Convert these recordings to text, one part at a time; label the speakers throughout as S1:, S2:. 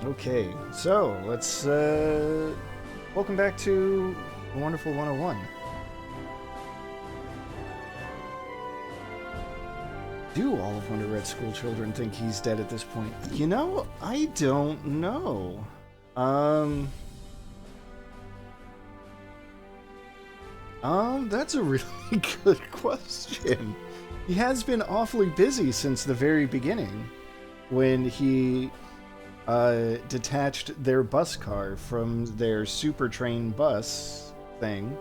S1: Okay, so let's welcome back to the Wonderful 101. Do all of Wonder Red's school children think he's dead at this point? You know, I don't know. That's a really good question. He has been awfully busy since the very beginning, when he detached their bus car from their super train bus thing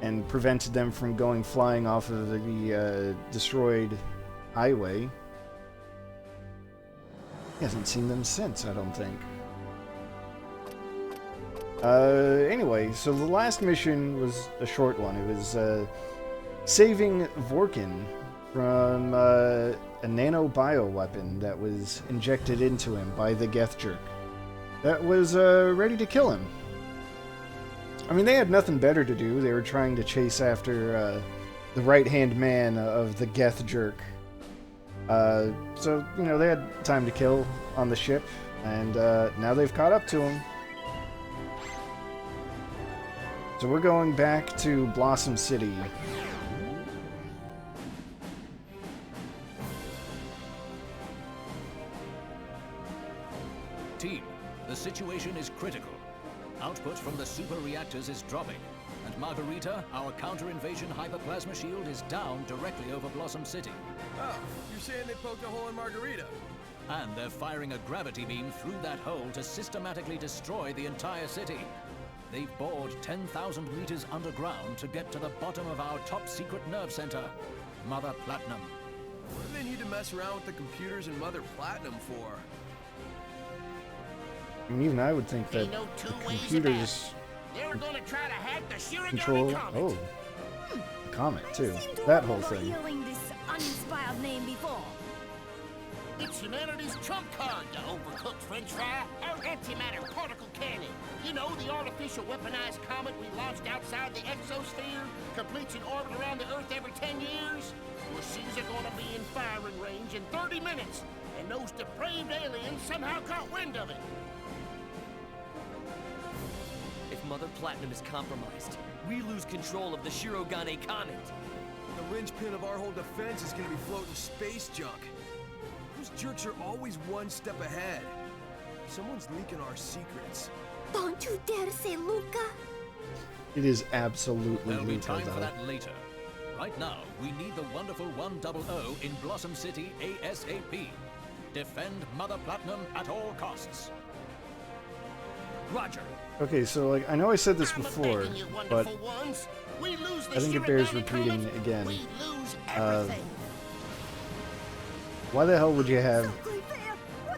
S1: and prevented them from going flying off of the destroyed highway. He hasn't seen them since, I don't think. Anyway, so the last mission was a short one. It was saving Vorkin from a nano bioweapon that was injected into him by the Geth Jerk that was ready to kill him. I mean, they had nothing better to do. They were trying to chase after the right-hand man of the Geth Jerk. So, you know, they had time to kill on the ship, and now they've caught up to him. So we're going back to Blossom City.
S2: Team, the situation is critical. Output from the super reactors is dropping, and Margarita, our counter-invasion hyperplasma shield, is down directly over Blossom City.
S3: Oh, you're saying they poked a hole in Margarita?
S2: And they're firing a gravity beam through that hole to systematically destroy the entire city. They've bored 10,000 meters underground to get to the bottom of our top-secret nerve center, Mother Platinum.
S3: What do they need to mess around with the computers and Mother Platinum for?
S1: I mean, even I would think that the computers
S4: they were going to try to hack the Shirogane
S1: control...
S4: comet.
S1: Oh, the comet, too. That whole thing.
S5: Hearing this uninspired name before.
S4: It's humanity's trump card, you overcooked french fry. Our antimatter particle cannon. You know, the artificial weaponized comet we launched outside the exosphere, completes an orbit around the Earth every 10 years. Well, she's going to be in firing range in 30 minutes, and those depraved aliens somehow caught wind of it.
S6: If Mother Platinum is compromised, we lose control of the Shirogane comet.
S3: The linchpin of our whole defense is gonna be floating space junk. Those jerks are always one step ahead. Someone's leaking our secrets.
S5: Don't you dare say Luca.
S1: It is absolutely
S2: There'll be
S1: Luca,
S2: time for
S1: though.
S2: that later. Right now, we need the wonderful 100 in Blossom City ASAP. Defend Mother Platinum at all costs.
S6: Roger.
S1: Okay, so, like, I know I said this
S4: I'm
S1: before,
S4: begging you,
S1: but
S4: wonderful ones. We lose the
S1: I think it bears
S4: Shirogane
S1: repeating
S4: comet,
S1: again.
S4: we lose everything.
S1: Why the hell would you have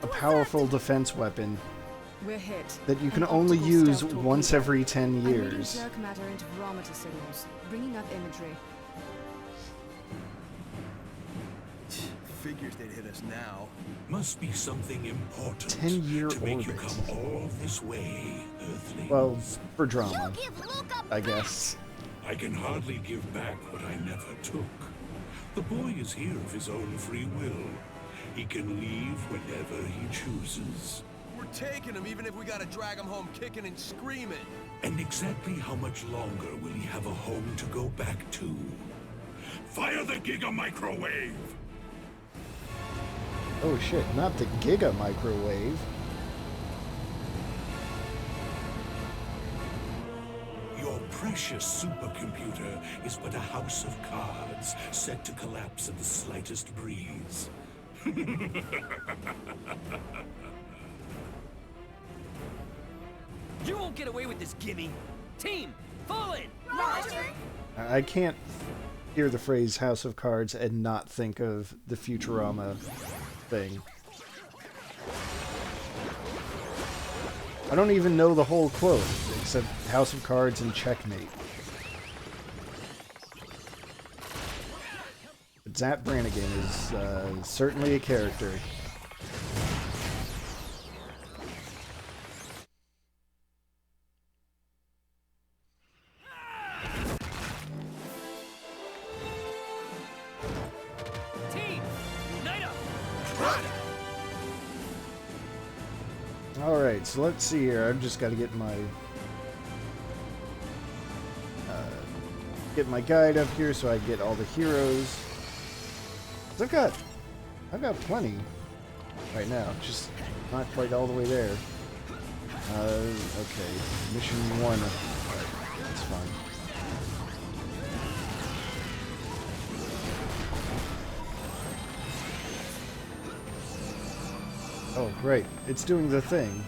S1: a powerful defense weapon
S7: We're hit.
S1: that you can
S7: An
S1: only
S7: optical
S1: use
S7: stealth
S1: once
S7: torpedo.
S1: every 10
S7: I'm reading
S1: years?
S7: jerk matter into barometer signals, bringing up imagery.
S3: Figures they'd hit us now.
S8: Must be something important
S1: 10-year
S8: to make you
S1: orbit.
S8: come all this way, Earthlings.
S1: Well, for drama,
S5: Give Luca
S1: I guess.
S8: I can hardly give back what I never took. The boy is here of his own free will. He can leave whenever he chooses.
S3: We're taking him even if we gotta drag him home kicking and screaming.
S8: And exactly how much longer will he have a home to go back to? Fire the Giga Microwave!
S1: Oh shit, not the Giga Microwave.
S8: Your precious supercomputer is but a house of cards set to collapse at the slightest breeze.
S6: You won't get away with this, gimme. Team, fall in.
S5: Roger.
S1: I can't hear the phrase House of Cards and not think of the Futurama thing. I don't even know the whole quote, except House of Cards and checkmate. But Zap Brannigan is certainly a character.
S6: Team, unite up.
S1: Alright, so let's see here. I've just got to get my guide up here so I get all the heroes. I've got plenty right now, just not quite all the way there. Okay, mission 1. That's fine. Oh, great. It's doing the thing.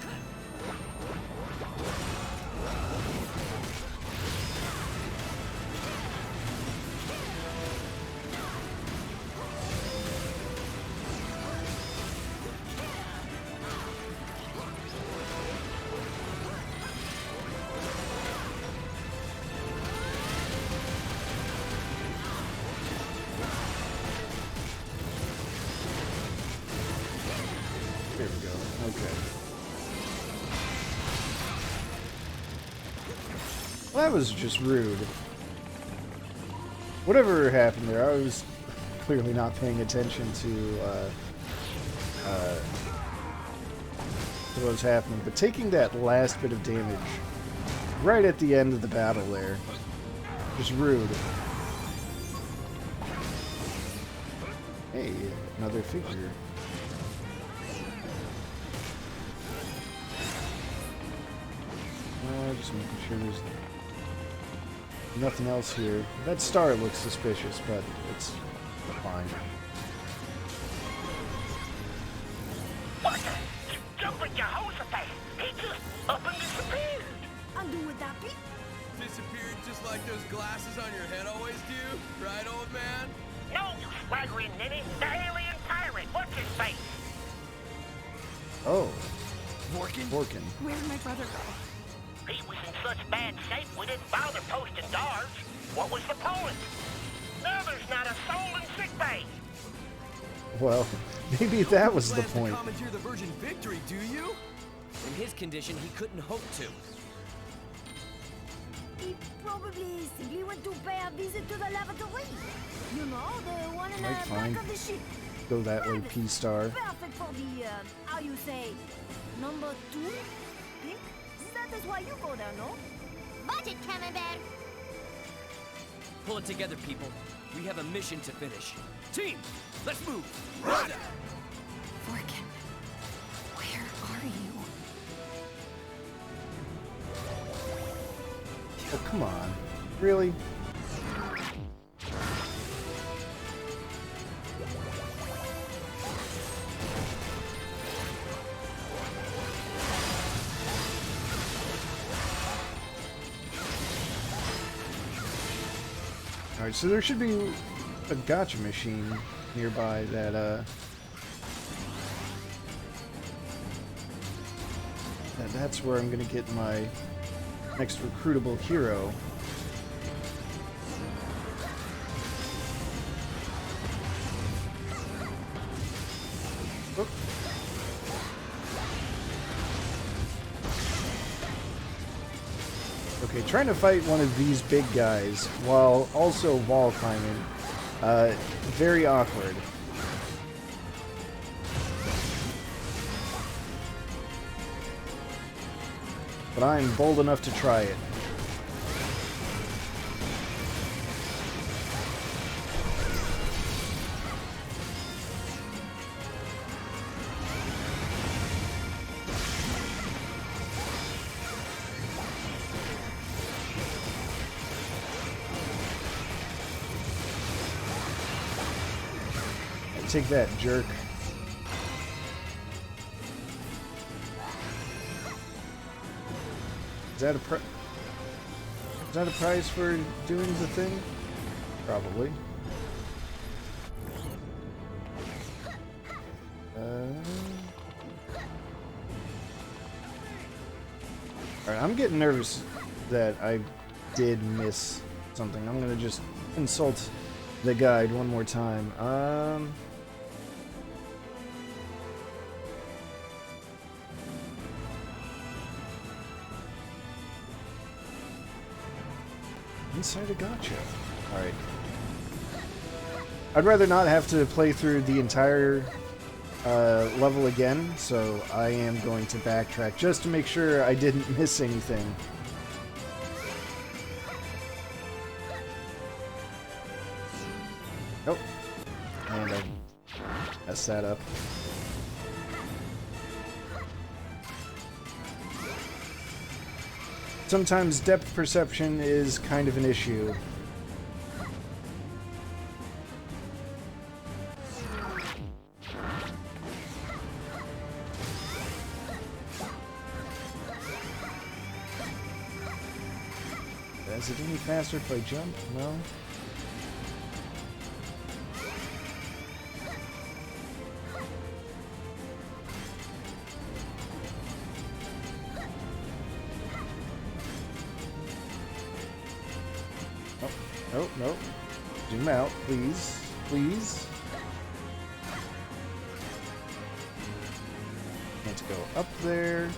S1: There we go. Okay. Well, that was just rude. Whatever happened there, I was clearly not paying attention to what was happening. But taking that last bit of damage right at the end of the battle there, just rude. Hey, another figure. Just making sure there's nothing else here. That star looks suspicious, but it's fine.
S4: What? You jumping Jehoshaphat? He just up and disappeared.
S5: Undo with that be?
S3: Disappeared just like those glasses on your head always do, right, old man?
S4: No, you swaggering ninny. The alien pirate. What's his face?
S1: Oh,
S3: Vorkin?
S1: Vorkin.
S7: Where'd my brother go?
S4: He was in such bad shape we didn't bother posting guards. What was the point? Now there's not a soul in sickbay.
S1: Well, maybe that was the
S3: Plans to
S1: point.
S3: commandeer the Virgin Victory, do you?
S6: In his condition, he couldn't hope to.
S5: He probably simply went to pay a visit to the lavatory. You know, the one in the
S1: Right, fine.
S5: back of the ship.
S1: Go that way,
S5: Private.
S1: P-Star.
S5: Perfect for the, how you say, number 2? Pink? That is why you go there, no? Budget, Camembert.
S6: Pull it together, people. We have a mission to finish. Team, let's move.
S3: Roger!
S7: Vorkin, where are you?
S1: Oh, come on. Really? Alright, so there should be a gotcha machine nearby that, that's where I'm gonna get my next recruitable hero. Oop. Okay, trying to fight one of these big guys while also wall climbing, very awkward. But I'm bold enough to try it. Take that, jerk. Is that a prize for doing the thing? Probably. Alright, I'm getting nervous that I did miss something. I'm gonna just insult the guide one more time. Inside a gotcha. Alright. I'd rather not have to play through the entire level again, so I am going to backtrack just to make sure I didn't miss anything. Oh, and I messed that up. Sometimes depth perception is kind of an issue. Is it any faster if I jump? No? Oh, no. Zoom out, please. Please. Can't go up there.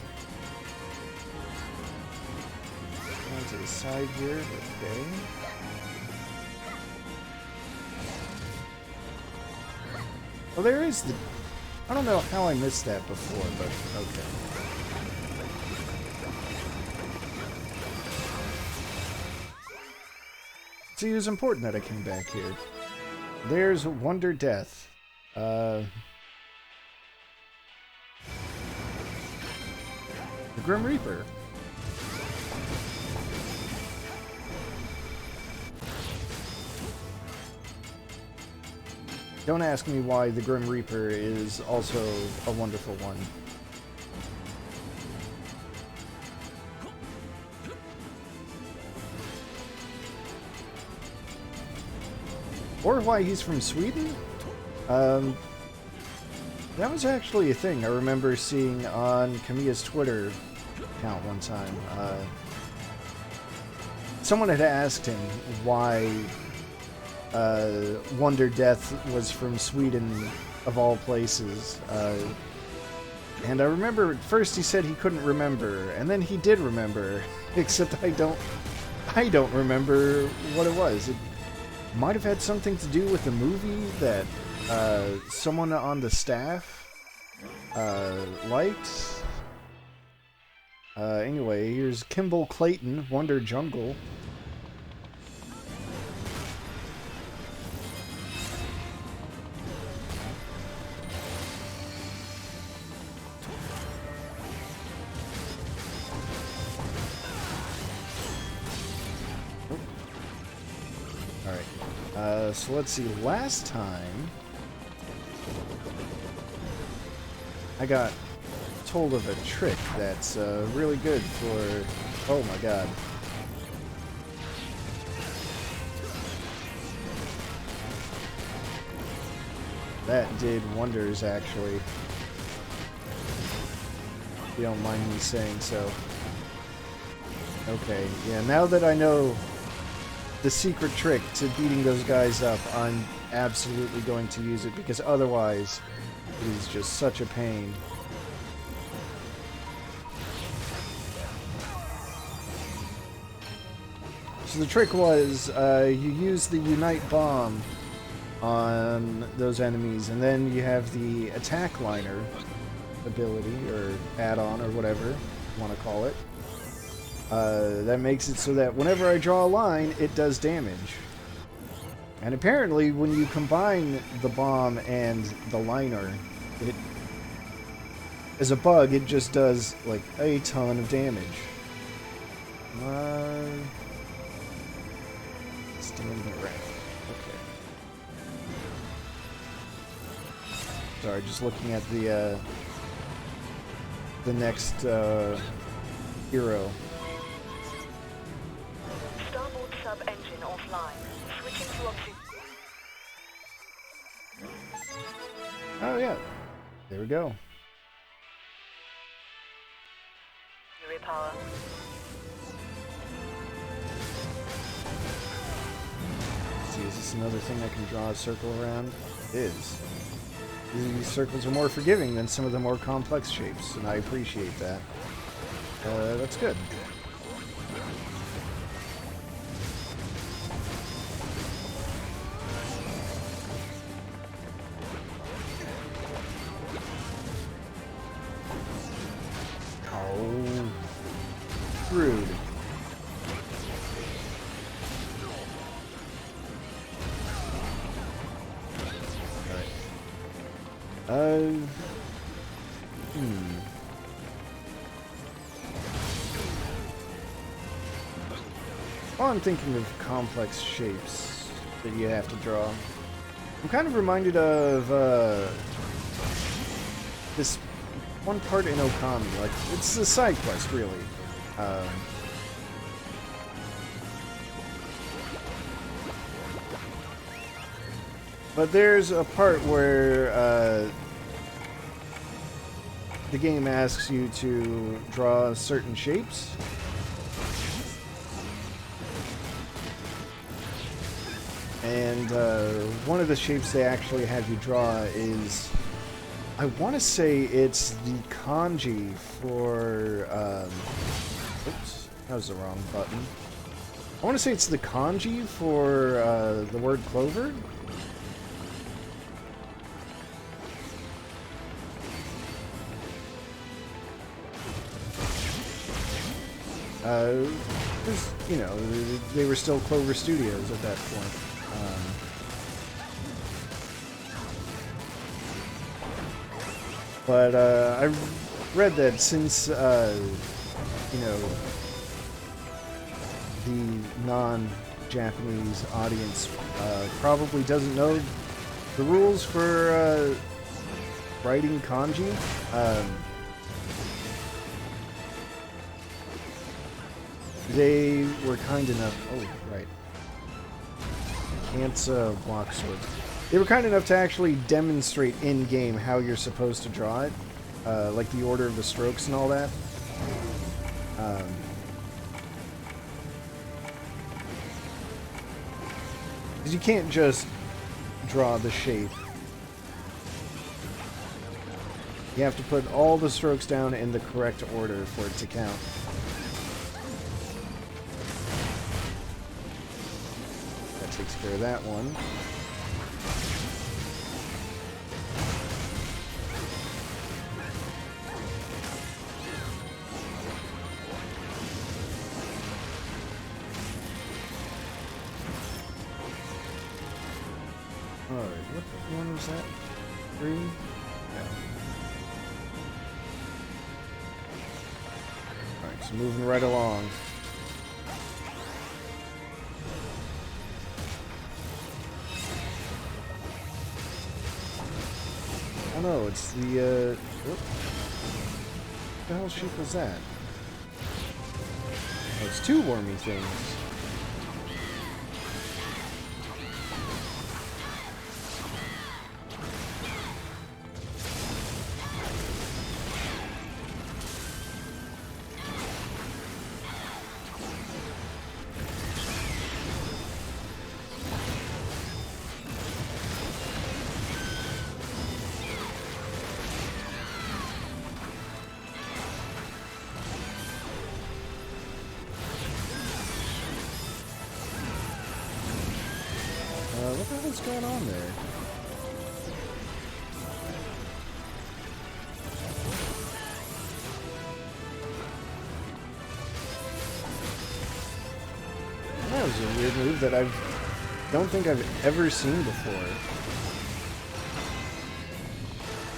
S1: To the side here, okay. Well, there is the... I don't know how I missed that before, but okay. See, it was important that I came back here. There's Wonder Death. The Grim Reaper. Don't ask me why the Grim Reaper is also a wonderful one. Or why he's from Sweden? That was actually a thing I remember seeing on Kamiya's Twitter account one time. Someone had asked him why Wonder Death was from Sweden, of all places. And I remember at first he said he couldn't remember, and then he did remember, except I don't remember what it was. It might have had something to do with the movie that someone on the staff liked. Anyway, here's Kimball Clayton, Wonder Jungle. So let's see, last time I got told of a trick that's really good for... Oh my god. That did wonders, actually. If you don't mind me saying so. Okay, yeah, now that I know the secret trick to beating those guys up, I'm absolutely going to use it, because otherwise it is just such a pain. So the trick was, you use the Unite Bomb on those enemies, and then you have the Attack Liner ability, or add-on, or whatever you want to call it. That makes it so that whenever I draw a line, it does damage. And apparently, when you combine the bomb and the liner, as a bug, it just does, like, a ton of damage. Standing erect. Okay. Sorry, just looking at the next, hero.
S9: Sub-engine offline. Switching to oxygen.
S1: Oh yeah, there we go.
S9: Power.
S1: See, is this another thing I can draw a circle around? It is. These circles are more forgiving than some of the more complex shapes, and I appreciate that. That's good. That's rude. Alright. Well, I'm thinking of complex shapes that you have to draw. I'm kind of reminded of this one part in Okami. Like, it's a side quest, really. But there's a part where the game asks you to draw certain shapes. And one of the shapes they actually have you draw is, I want to say it's the kanji for, oops, that was the wrong button. I want to say it's the kanji for the word clover. Because, you know, they were still Clover Studios at that point. But I read that since, you know, the non-Japanese audience probably doesn't know the rules for writing kanji, they were kind enough... Oh, right. Can't block swords. They were kind enough to actually demonstrate in-game how you're supposed to draw it. Like the order of the strokes and all that. Because you can't just draw the shape. You have to put all the strokes down in the correct order for it to count. Takes care of that one. Alright, what one was that? 3? Yeah. Alright, so moving right along. Oh no, it's the, what the hell sheep was that? Oh, it's two wormy things. What the hell's going on there? That was a weird move that I don't think I've ever seen before.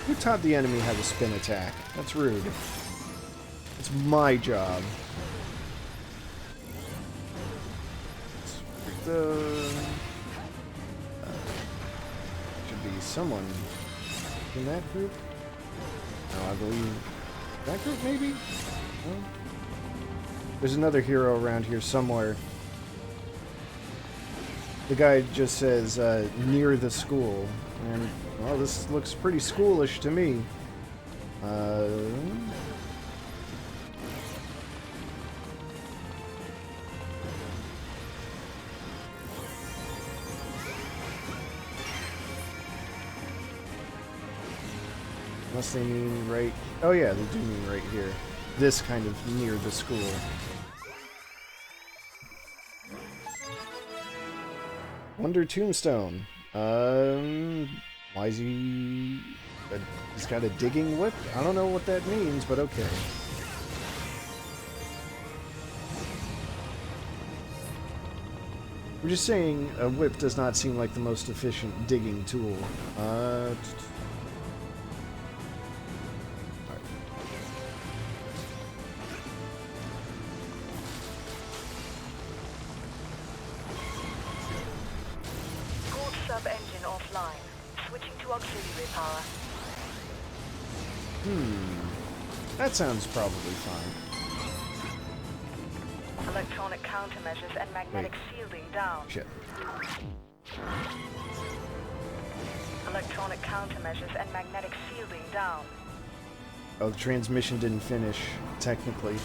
S1: Who taught the enemy how to spin attack? That's rude. It's my job. Should be someone in that group. No, I believe that group maybe? No? There's another hero around here somewhere. The guy just says, near the school. And, well, this looks pretty schoolish to me. Unless they mean right... Oh yeah, they do mean right here. This kind of near the school. Wonder Tombstone. Why is he... he's got a digging whip? I don't know what that means, but okay. I'm just saying a whip does not seem like the most efficient digging tool. Alright.
S9: Core sub-engine offline. Switching to auxiliary power.
S1: That sounds probably fine.
S9: Electronic countermeasures and magnetic shielding down.
S1: Shit.
S9: Electronic countermeasures and magnetic shielding down.
S1: Oh, the transmission didn't finish, technically.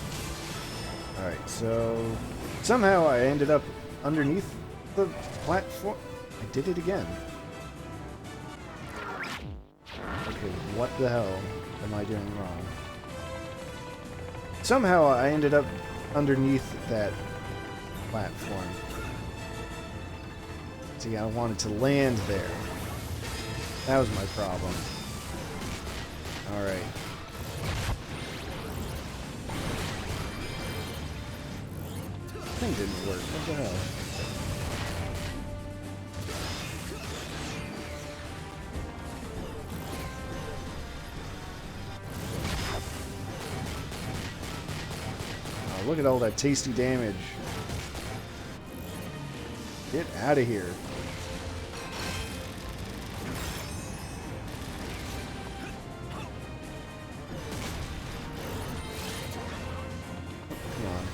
S1: Alright, so... somehow I ended up underneath the platform. I did it again. Okay, what the hell am I doing wrong? Somehow I ended up underneath that platform. See, I wanted to land there. That was my problem. Alright. Thing didn't work. What the hell? Look at all that tasty damage. Get out of here. Come on.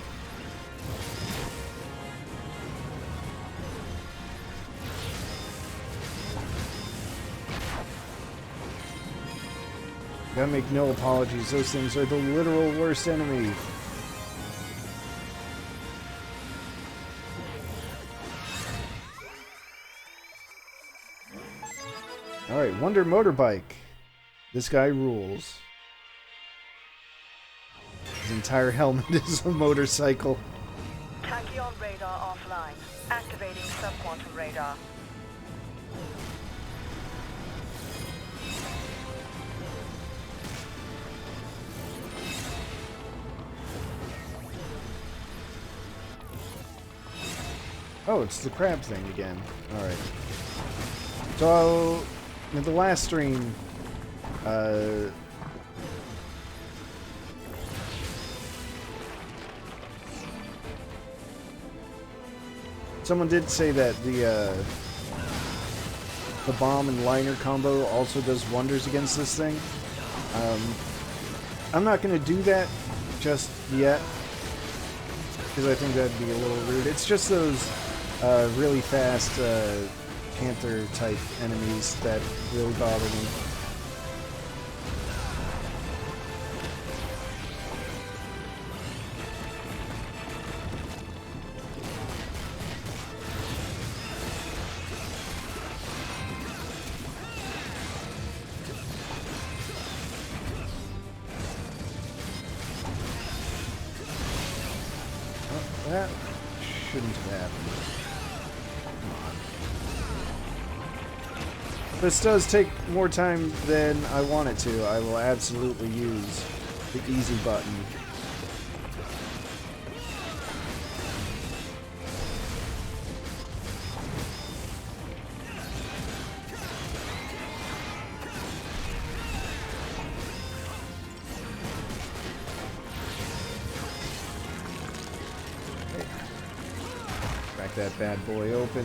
S1: Gotta make no apologies. Those things are the literal worst enemy. Alright, Wonder Motorbike. This guy rules. His entire helmet is a motorcycle.
S9: Tachyon radar offline. Activating subquantum radar.
S1: Oh, it's the crab thing again. Alright. So, in the last stream, someone did say that the bomb and liner combo also does wonders against this thing. I'm not going to do that just yet, because I think that'd be a little rude. It's just those really fast Panther-type enemies that really bother me. Well, that shouldn't have happened. This does take more time than I want it to. I will absolutely use the easy button. Okay. Crack that bad boy open.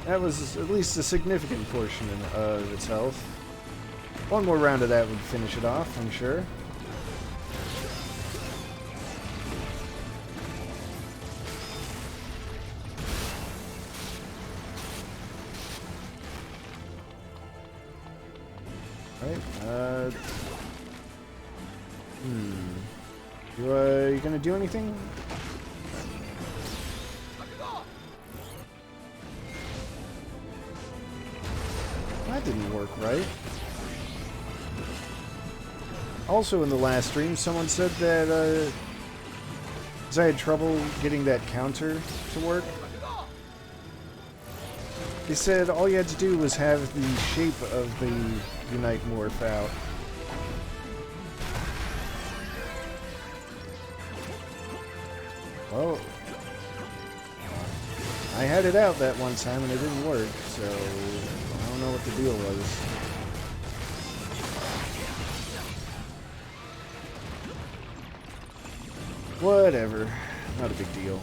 S1: That was at least a significant portion of its health. One more round of that would finish it off, I'm sure. Right, you gonna do anything? That didn't work right. Also in the last stream, someone said that because I had trouble getting that counter to work. They said all you had to do was have the shape of the Unite morph out. Well, I had it out that one time and it didn't work, so I don't know what the deal was. Whatever, not a big deal.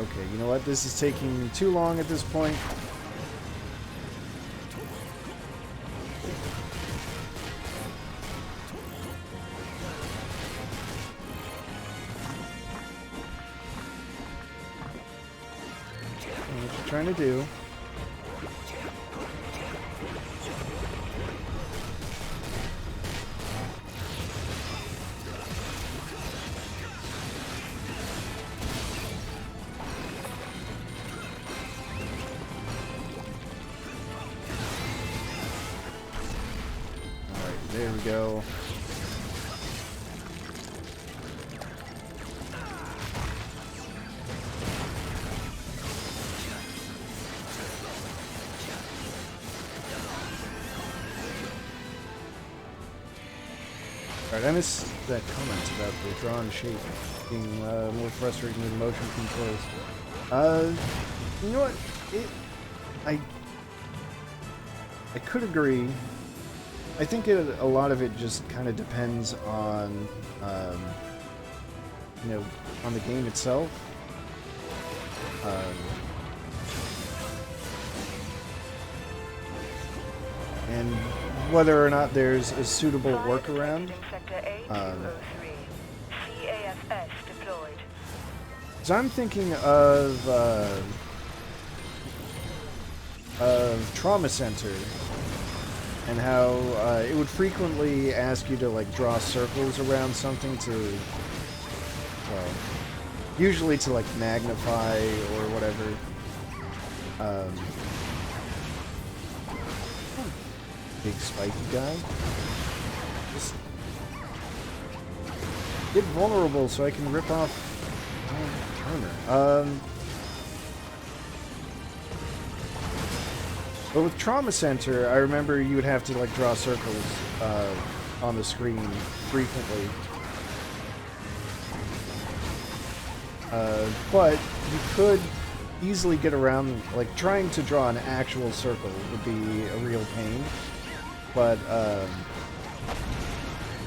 S1: Okay, you know what? This is taking too long at this point. What you trying to do? There we go. Alright, I missed that comment about the drawn shape being more frustrating than motion controls. You know what? I could agree. I think a lot of it just kind of depends on, you know, on the game itself. And whether or not there's a suitable workaround. So I'm thinking of Trauma Center. And how it would frequently ask you to like draw circles around something to, well, usually to like magnify or whatever. Big spiky guy. Just get vulnerable so I can rip off counter. But with Trauma Center, I remember you would have to like draw circles on the screen frequently. But you could easily get around, like trying to draw an actual circle would be a real pain. But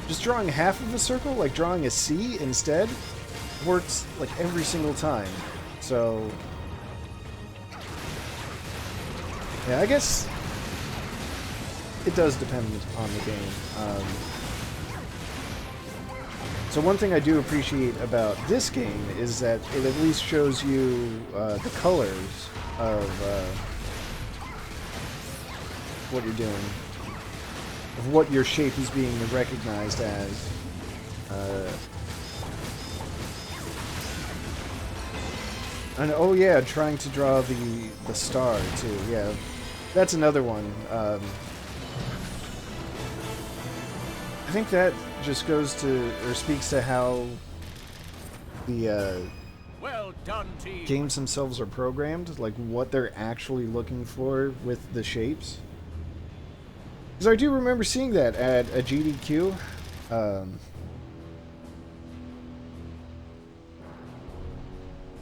S1: just drawing half of a circle, like drawing a C instead, works like every single time. So yeah, I guess it does depend on the game. So one thing I do appreciate about this game is that it at least shows you the colors of what you're doing, of what your shape is being recognized as. And oh yeah, trying to draw the star too. Yeah, that's another one. I think that just goes to, or speaks to how the
S2: well done, team.
S1: Games themselves are programmed, like what they're actually looking for with the shapes. Because I do remember seeing that at a GDQ.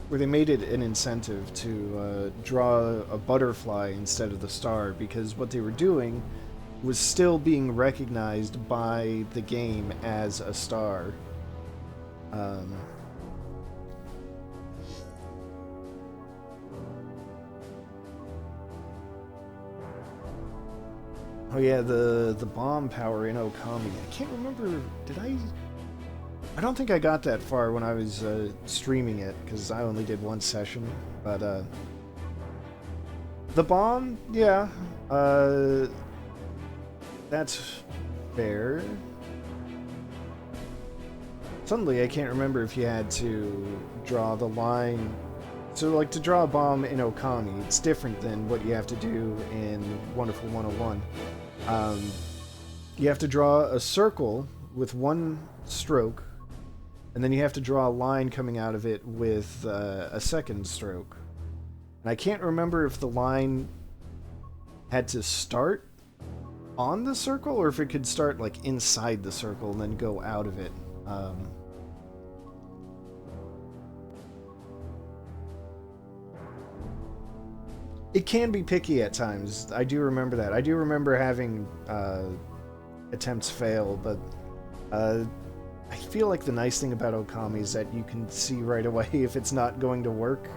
S1: Where they made it an incentive to draw a butterfly instead of the star, because what they were doing was still being recognized by the game as a star. Oh yeah, the bomb power in Okami. I can't remember, did I I don't think I got that far when I was streaming it, because I only did one session, but the bomb, yeah, that's fair. Suddenly I can't remember if you had to draw the line. So, like, to draw a bomb in Okami, it's different than what you have to do in Wonderful 101. You have to draw a circle with one stroke, and then you have to draw a line coming out of it with a second stroke. And I can't remember if the line had to start on the circle, or if it could start, like, inside the circle and then go out of it. It can be picky at times. I do remember that. I do remember having attempts fail, but I feel like the nice thing about Okami is that you can see right away if it's not going to work,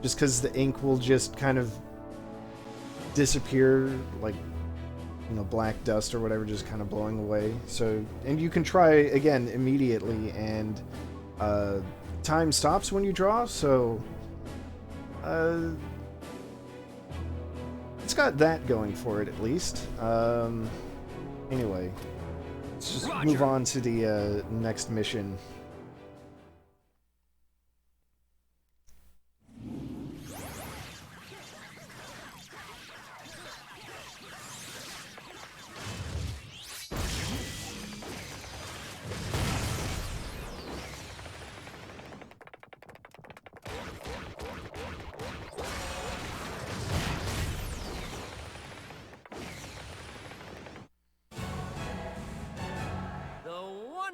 S1: just because the ink will just kind of disappear, like, you know, black dust or whatever, just kind of blowing away. So, and you can try again immediately, and time stops when you draw, so it's got that going for it, at least. Anyway, let's just move on to the next mission.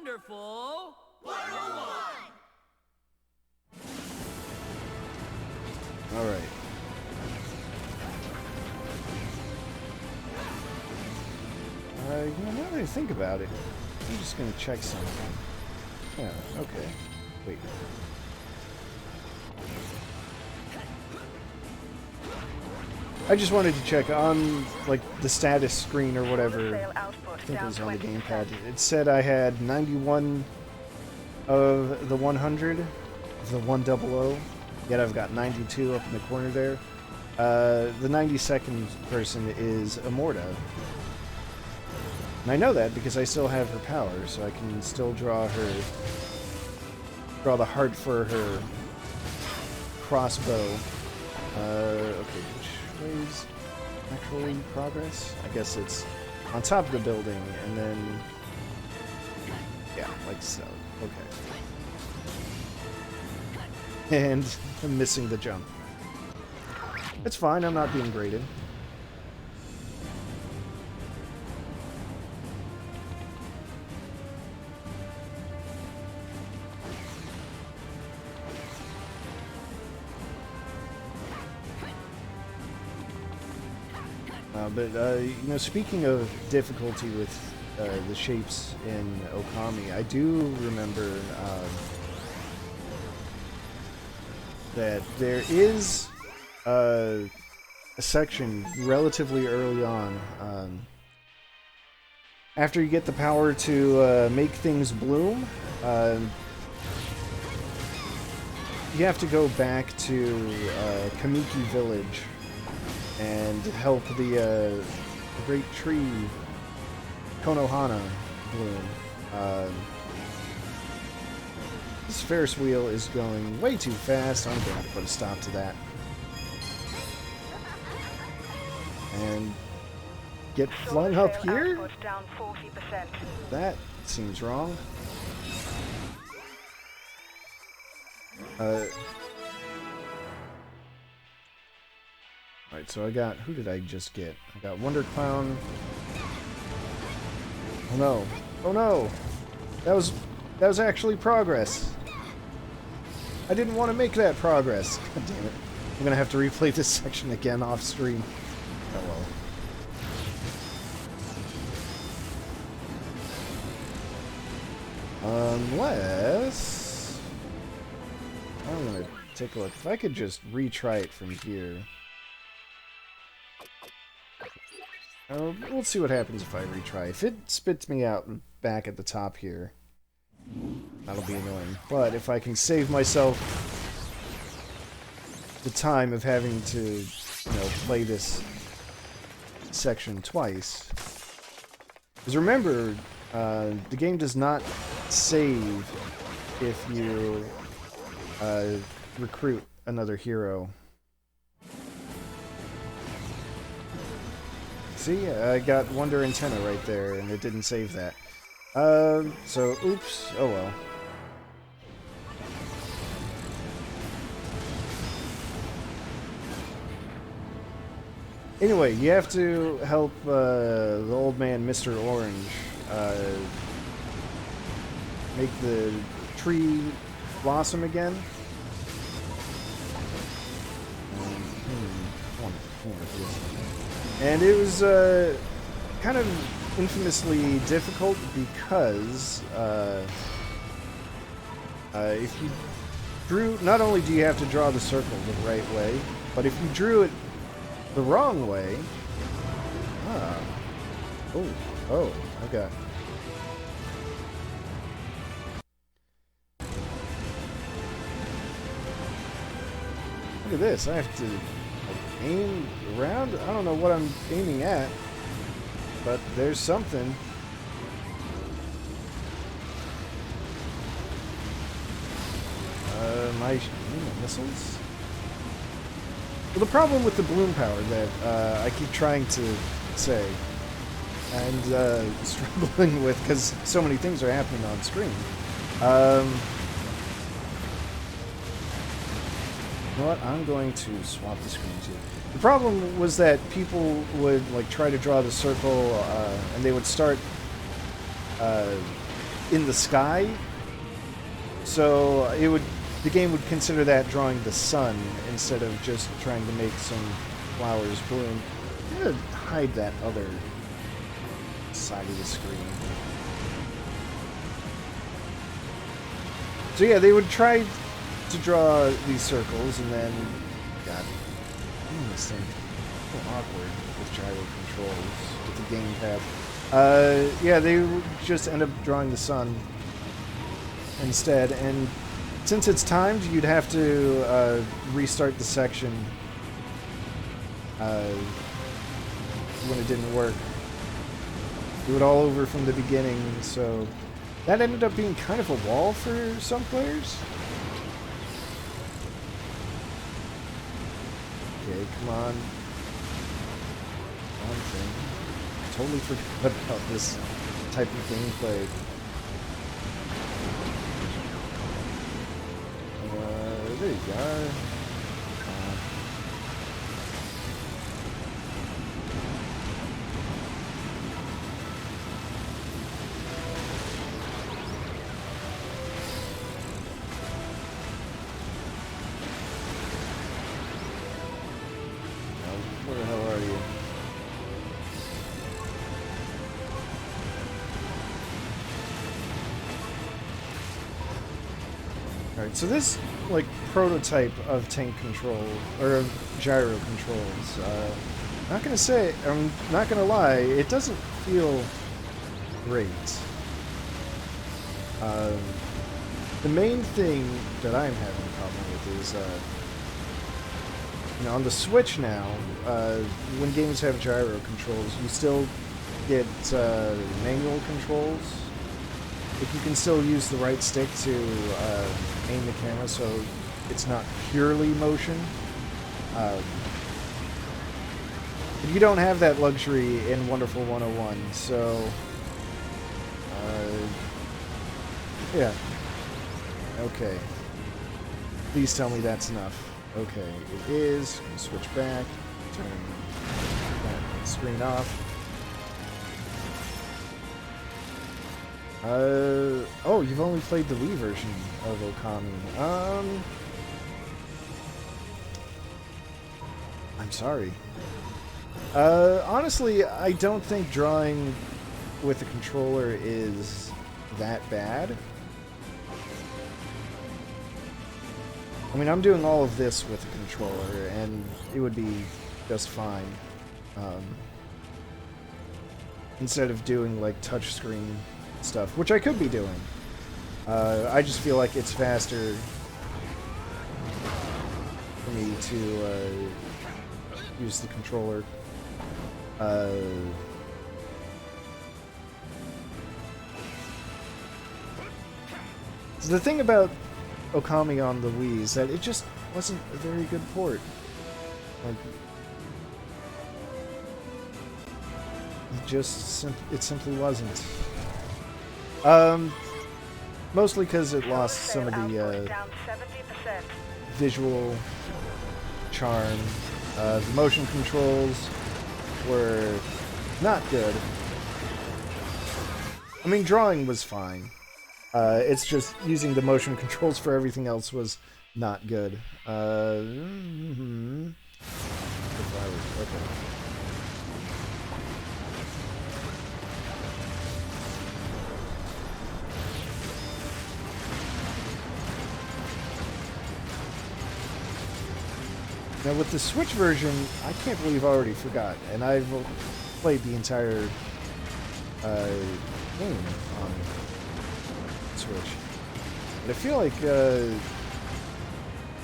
S6: Wonderful
S4: 101!
S1: All right. You know, now that I think about it, I'm just gonna check something. Yeah, okay. Wait. I just wanted to check on, like, the status screen or whatever. I think it was on the gamepad. It said I had 91 of the 100, of the 100, yet I've got 92 up in the corner there. The 92nd person is Immorta. And I know that because I still have her power, so I can still draw the heart for her crossbow. Okay, which way's actually progress? I guess it's on top of the building, and then, yeah, like so. Okay. And I'm missing the jump. It's fine, I'm not being graded. You know, speaking of difficulty with the shapes in Okami, I do remember that there is a section relatively early on, after you get the power to make things bloom, you have to go back to Kamiki Village and help the great tree Konohana bloom. This Ferris wheel is going way too fast. I'm going to put a stop to that. And get flung up here?
S9: Down 40%.
S1: That seems wrong. Alright, so I got... Who did I just get? I got Wonder Clown. Oh no. Oh no! That was actually progress. I didn't want to make that progress. God damn it. I'm gonna have to replay this section again off stream. Oh well. Unless... I'm gonna take a look. If I could just retry it from here. We'll see what happens if I retry. If it spits me out back at the top here, That'll be annoying. But if I can save myself the time of having to, you know, play this section twice. Because remember, the game does not save if you recruit another hero. See, I got Wonder Antenna right there, and it didn't save that. So, oops. Oh well. Anyway, you have to help the old man, Mr. Orange, make the tree blossom again. And it was kind of infamously difficult because if you drew, not only do you have to draw the circle the right way, but if you drew it the wrong way, oh, okay. Look at this, I have to aim around? I don't know what I'm aiming at, but there's something. My missiles? Well, the problem with the bloom power that I keep trying to say and struggling with, because so many things are happening on screen. You know what? I'm going to swap the screens here. The problem was that people would like try to draw the circle, and they would start in the sky. So the game would consider that drawing the sun instead of just trying to make some flowers bloom. I'm gonna hide that other side of the screen. So yeah, they would try to draw these circles, and then, God, this thing is so awkward with gyro controls with the gamepad. Yeah, they would just end up drawing the sun instead, and since it's timed, you'd have to restart the section when it didn't work. Do it all over from the beginning, so that ended up being kind of a wall for some players. Okay, come on. One thing. Totally forgot about this type of gameplay. There you go. Where the hell are you? Alright, so this, like, prototype of tank control, or of gyro controls, I'm not gonna lie, it doesn't feel great. The main thing that I'm having a problem with is, you know, on the Switch now, when games have gyro controls, you still get manual controls. If you can still use the right stick to aim the camera, so it's not purely motion. But you don't have that luxury in Wonderful 101, so yeah. Okay. Please tell me that's enough. Okay, it is. Switch back. Turn that screen off. Oh, you've only played the Wii version of Okami. I'm sorry. Honestly, I don't think drawing with the controller is that bad. I mean, I'm doing all of this with the controller, and it would be just fine. Instead of doing, like, touchscreen stuff, which I could be doing. I just feel like it's faster for me to use the controller. The thing about Okami on the Wii is that it just wasn't a very good port. Like, it simply wasn't. Mostly because it lost some of the visual charm. The motion controls were not good. I mean, drawing was fine. It's just using the motion controls for everything else was not good. Okay. Now with the Switch version, I can't believe I already forgot, and I've played the entire game on Switch. But I feel like the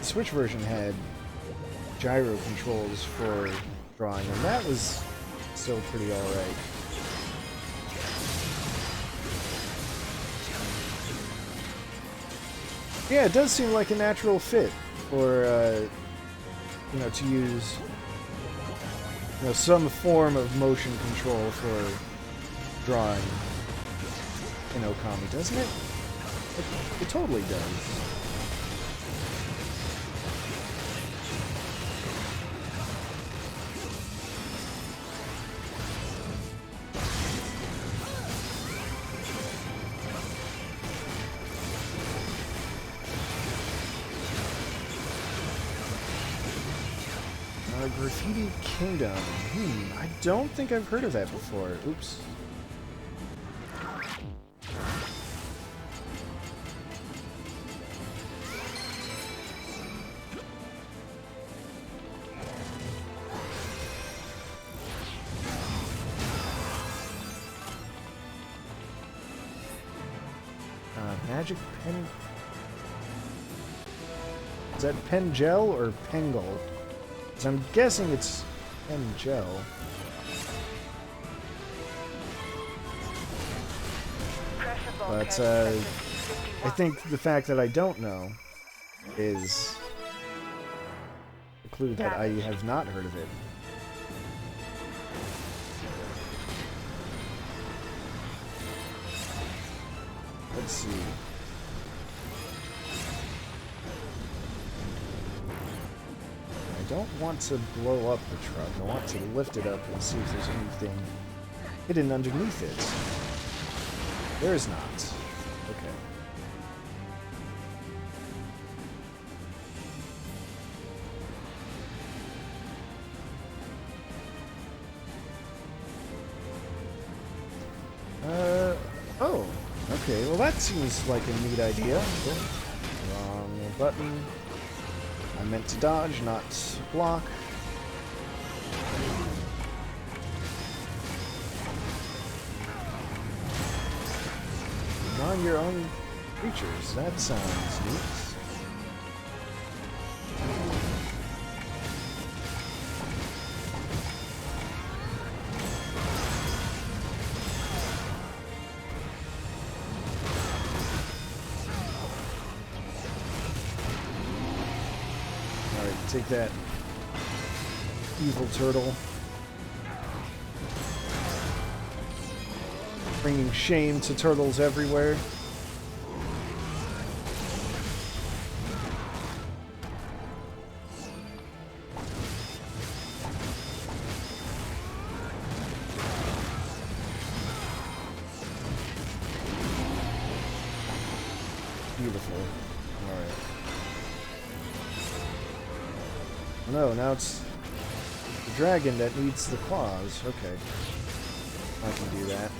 S1: Switch version had gyro controls for drawing, and that was still pretty alright. Yeah, it does seem like a natural fit for you know, to use, you know, some form of motion control for drawing in Okami, doesn't it? It totally does. Graffiti Kingdom. I don't think I've heard of that before. Oops. Magic Pen... Is that Pen Gel or Pengal? I'm guessing it's Pen Gel. But I think the fact that I don't know is a clue that I have not heard of it. Let's see. I don't want to blow up the truck. I want to lift it up and see if there's anything hidden underneath it. There is not. Okay. Oh. Okay, well that seems like a neat idea. Okay. Wrong button. I meant to dodge, not block. On your own creatures. That sounds neat. Take that, evil turtle. Bringing shame to turtles everywhere. Beautiful. Alright. No, now it's the dragon that needs the claws. Okay. I can do that.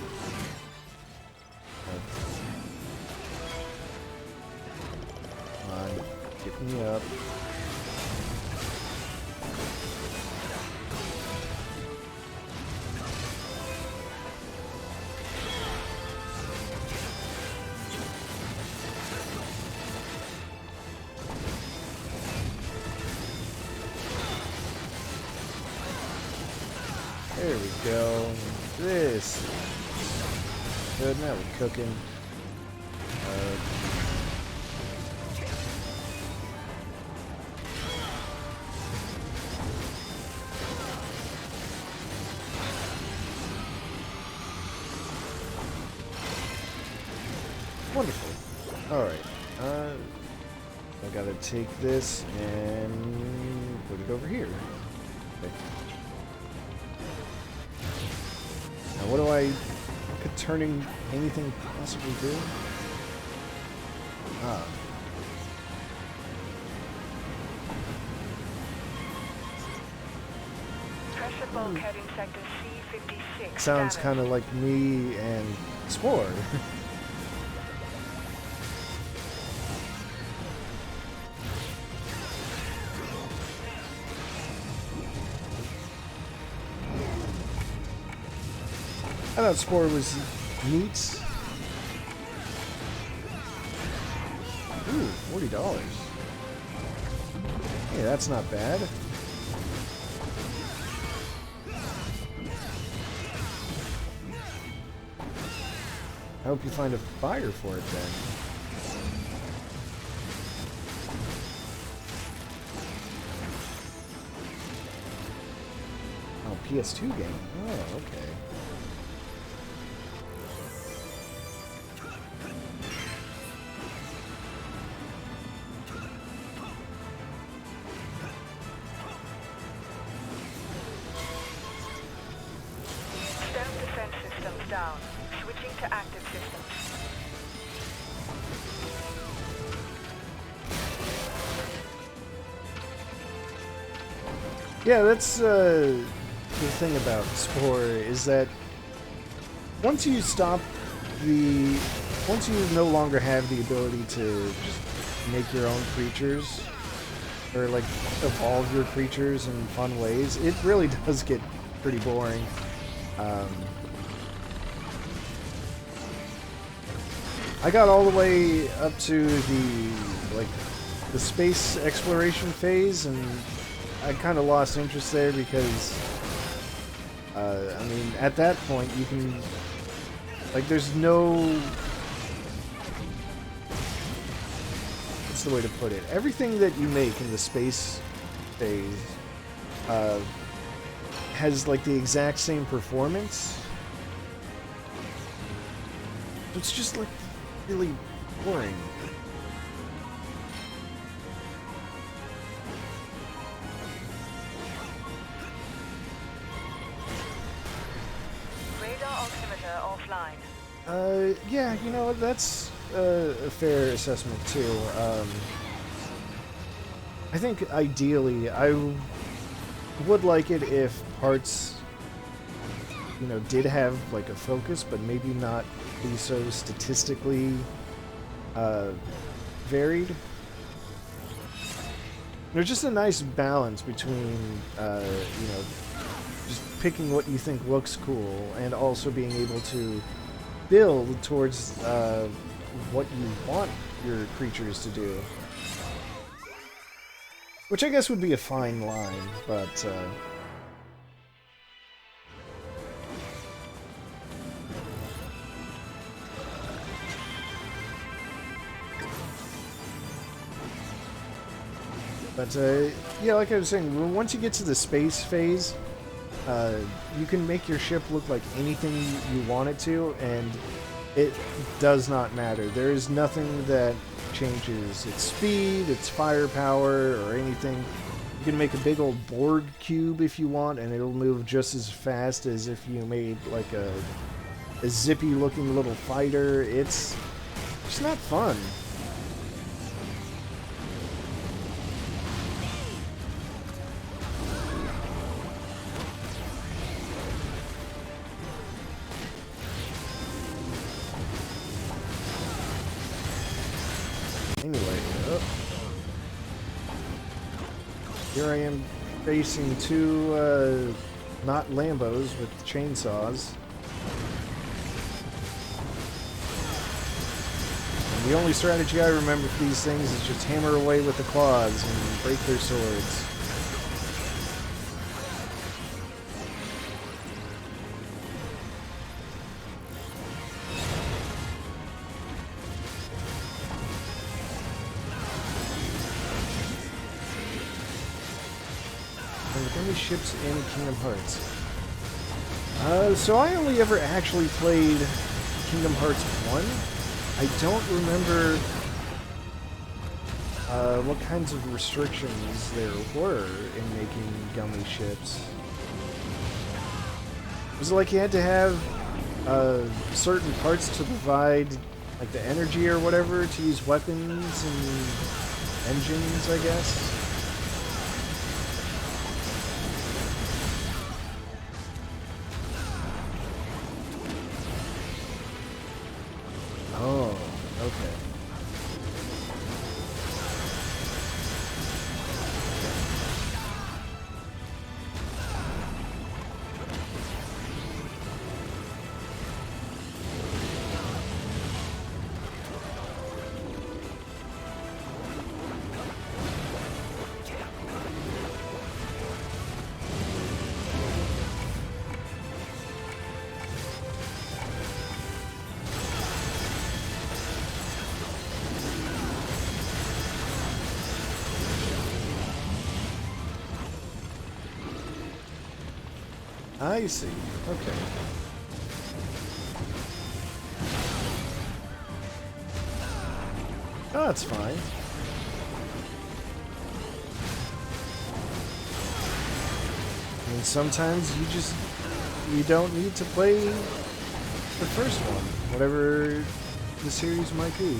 S1: Come on, get me up. There we go. This. Good, now we're cooking. Wonderful. Alright. I gotta take this and put it over here. Okay. Now what could turning anything possibly do? Ah.
S9: Pressure bulkhead in sector C56.
S1: Sounds kind of like me and Spore. I thought Spore was neat. Ooh, $40. Hey, that's not bad. I hope you find a buyer for it then. Oh, PS2 game. Oh, okay.
S9: Down. Switching to active systems.
S1: Yeah, that's the thing about Spore is that once you no longer have the ability to just make your own creatures or like evolve your creatures in fun ways, it really does get pretty boring. I got all the way up to the space exploration phase, and I kind of lost interest there because, I mean, at that point you can, there's no, what's the way to put it? Everything that you make in the space phase has the exact same performance. It's just really boring.
S9: Radar altimeter offline.
S1: Yeah, you know, that's a fair assessment too. I think ideally I would like it if parts, you know, did have a focus, but maybe not be so statistically varied. There's just a nice balance between, you know, just picking what you think looks cool and also being able to build towards what you want your creatures to do. Which I guess would be a fine line, but yeah, like I was saying, once you get to the space phase, you can make your ship look like anything you want it to, and it does not matter. There is nothing that changes its speed, its firepower, or anything. You can make a big old Borg cube if you want, and it'll move just as fast as if you made a zippy-looking little fighter. It's just not fun. Anyway, here I am facing two, not Lambos with chainsaws. And the only strategy I remember for these things is just hammer away with the claws and break their swords. from the gummy ships in Kingdom Hearts. So I only ever actually played Kingdom Hearts 1. I don't remember what kinds of restrictions there were in making gummy ships. Was it like you had to have certain parts to provide like the energy or whatever to use weapons and engines, I guess? Oh, okay. I see. Okay. Oh, that's fine. I mean, sometimes you don't need to play the first one, whatever the series might be.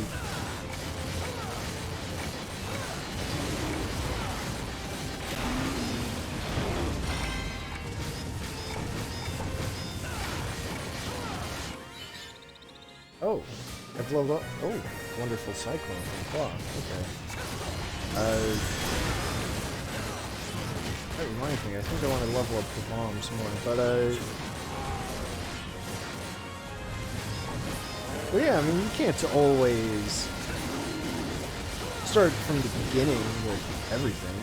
S1: Oh, I've leveled up. Oh, wonderful cyclone from Claw. Okay. That reminds me, I think I want to level up the bombs more, but well, yeah, I mean, you can't always start from the beginning with everything.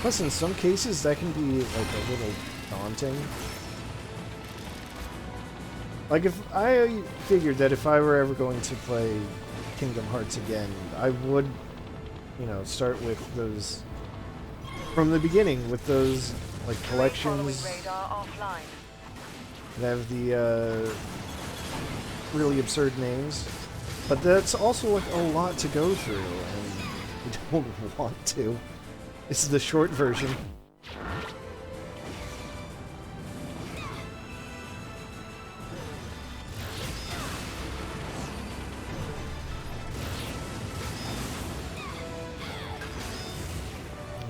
S1: Plus, in some cases, that can be, like, a little daunting. Like, if I figured that if I were ever going to play Kingdom Hearts again, I would, you know, start with those, from the beginning, with those, like, collections
S9: Radar offline.
S1: that have the, really absurd names. But that's also, like, a lot to go through, and you don't want to. This is the short version.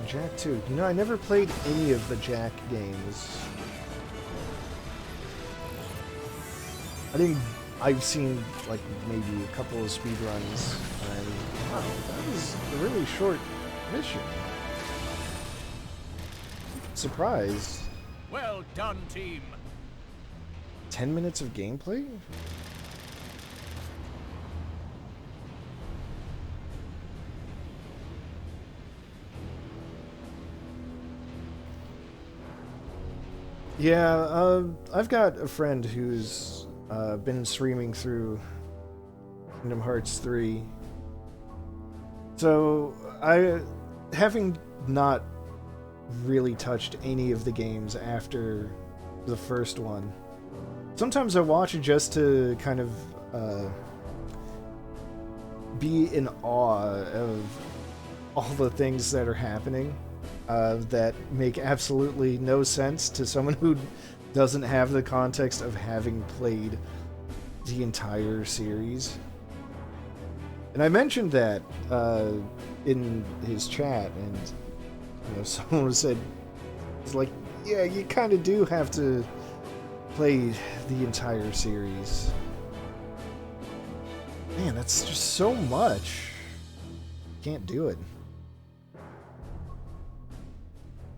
S1: Jack 2. You know, I never played any of the Jack games. I've seen, like, maybe a couple of speedruns, and wow, that was a really short mission. Surprised.
S2: Well done, team.
S1: 10 minutes of gameplay? Yeah, I've got a friend who's been streaming through Kingdom Hearts 3. So, having not really touched any of the games after the first one, sometimes I watch it just to kind of be in awe of all the things that are happening that make absolutely no sense to someone who doesn't have the context of having played the entire series. And I mentioned that in his chat, and you know, someone said, it's like, yeah, you kind of do have to play the entire series. Man, that's just so much. Can't do it.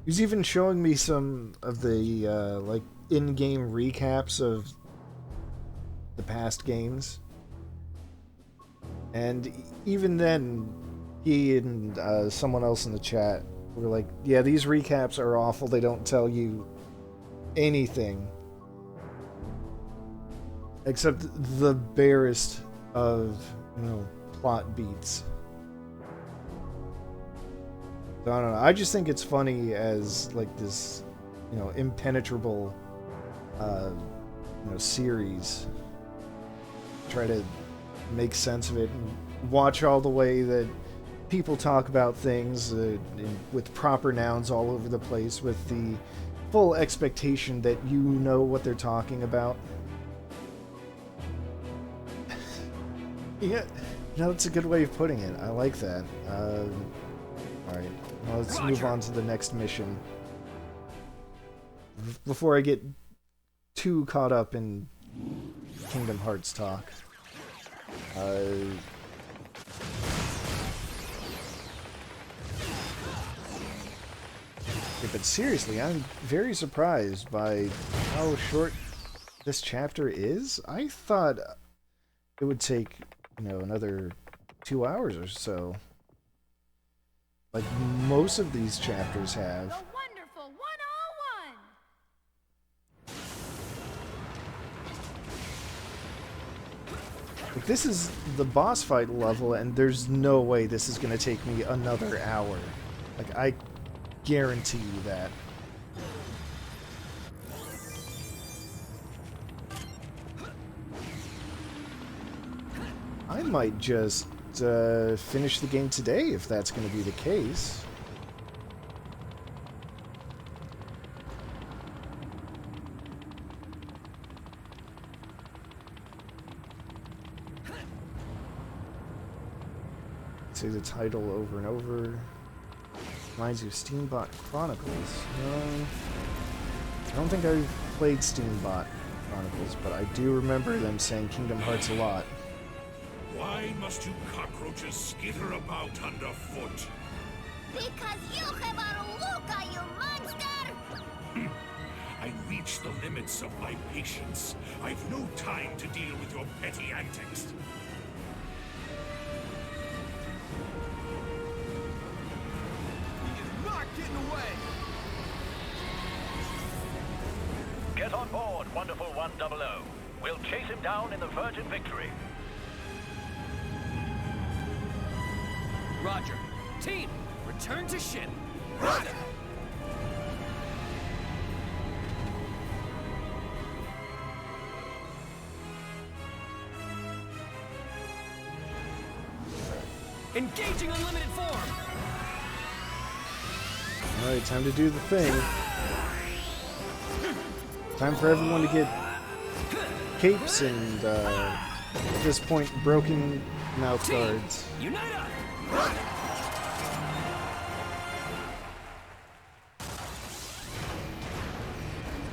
S1: He's even showing me some of the like in-game recaps of the past games, and even then, he and someone else in the chat were like, "Yeah, these recaps are awful. They don't tell you anything except the barest of, you know, plot beats. So I don't know. I just think it's funny as like this, you know, impenetrable, you know, series. Try to make sense of it and watch all the way that people talk about things with proper nouns all over the place, with the full expectation that you know what they're talking about. Yeah, no, that's a good way of putting it. I like that. Alright, well, let's move on to the next mission. Before I get too caught up in Kingdom Hearts talk. Yeah, but seriously, I'm very surprised by how short this chapter is. I thought it would take, you know, another 2 hours or so. Like most of these chapters have.
S5: The wonderful 101!
S1: Like, this is the boss fight level, and there's no way this is going to take me another hour. Like, I guarantee you that. I might just finish the game today if that's going to be the case. Say the title over and over. Reminds you of Steambot Chronicles. I don't think I've played Steambot Chronicles, but I do remember them saying Kingdom Hearts a lot.
S8: Why must you cockroaches skitter about underfoot?
S5: Because you have Aruka, you monster!
S8: I reach the limits of my patience. I've no time to deal with your petty antics.
S3: He is not getting away!
S2: Get on board, Wonderful 100. We'll chase him down in the Virgin Victory.
S6: Roger. Team, return to ship.
S3: Roger!
S6: Engaging unlimited form.
S1: Alright, time to do the thing. Time for everyone to get capes and, at this point, broken mouth guards.
S6: Unite up.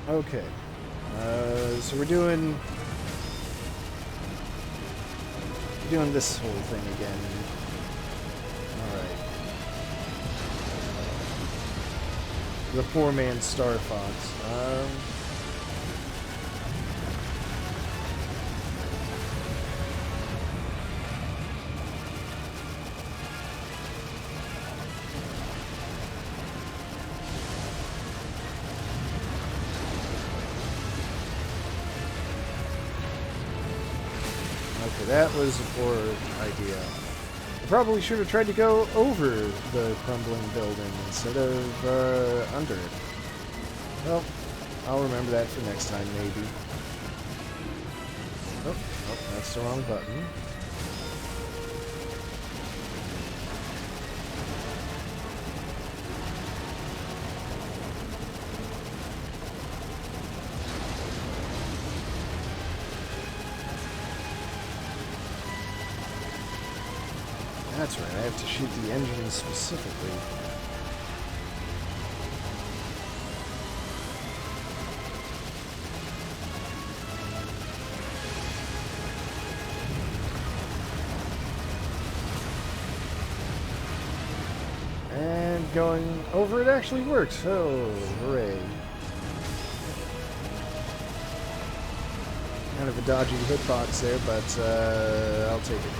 S1: Okay. So we're doing this whole thing again. Alright. The poor man's Star Fox. Okay, that was a poor idea. I probably should have tried to go over the crumbling building instead of under it. Well, I'll remember that for next time, maybe. Oh, that's the wrong button. That's right, I have to shoot the engine specifically. And going over it actually worked. Oh, hooray. Kind of a dodgy hitbox there, but I'll take it.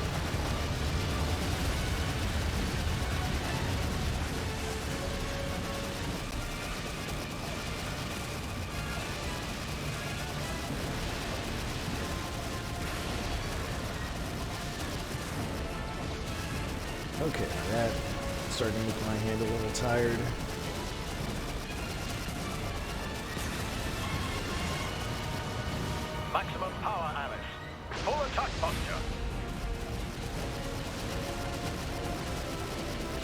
S1: Okay, that's starting to make my hand a little tired.
S10: Maximum power, Alice. Full attack posture.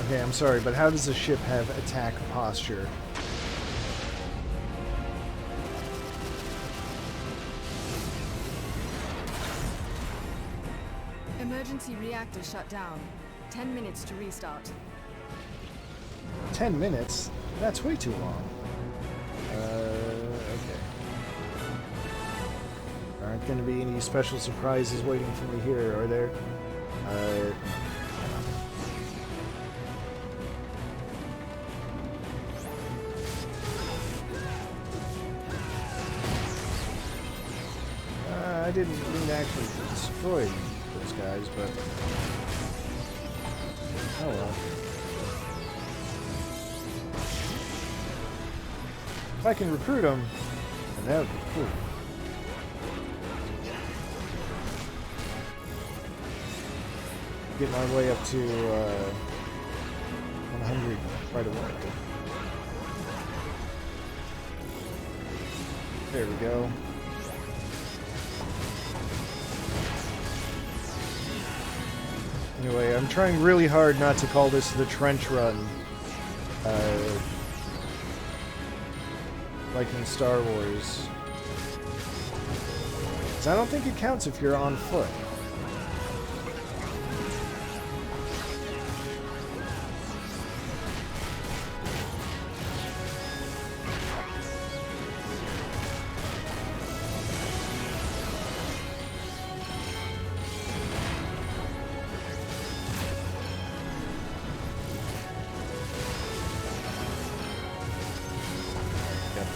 S1: Okay, I'm sorry, but how does the ship have attack posture?
S7: Emergency reactor shut down. 10 minutes to restart.
S1: 10 minutes? That's way too long. Okay. Aren't going to be any special surprises waiting for me here, are there? I didn't mean to actually destroy those guys, but oh well. If I can recruit them, then that would be cool. Get my way up to 100 right away. There we go. Anyway, I'm trying really hard not to call this the trench run, like in Star Wars. 'Cause I don't think it counts if you're on foot.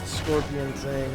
S1: Scorpion thing.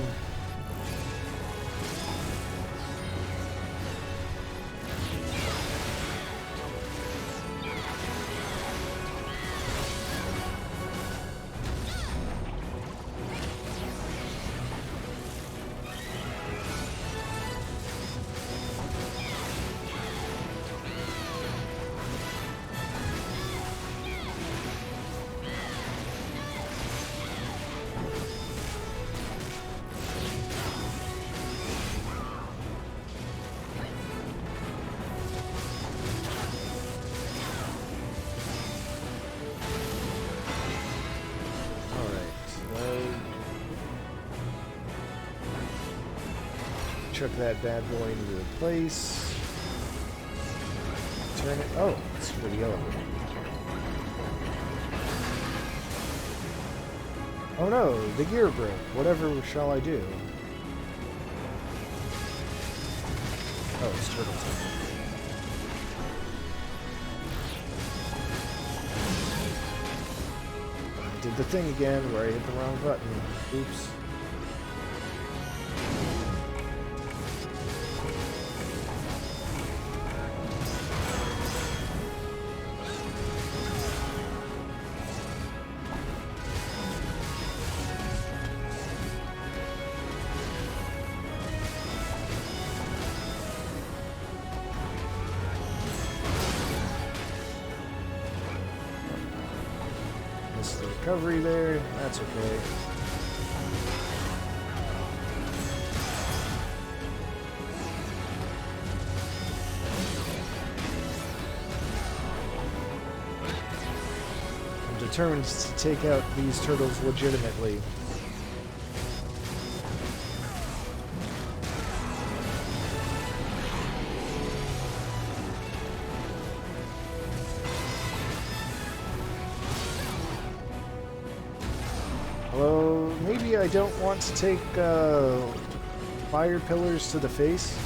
S1: Chuck that bad boy into place. Turn it. Oh, it's for the elevator. Oh no, the gear broke. Whatever shall I do? Oh, it's turtle time. Did the thing again where I hit the wrong button. Oops. Missed the recovery there. That's okay. I'm determined to take out these turtles legitimately. Well, maybe I don't want to take fire pillars to the face.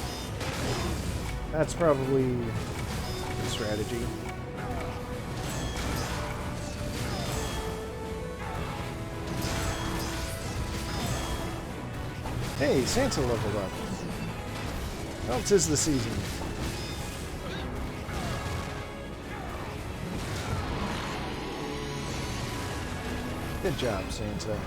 S1: That's probably the strategy. Hey, Santa leveled up. Well, 'tis the season. Good job, Santa.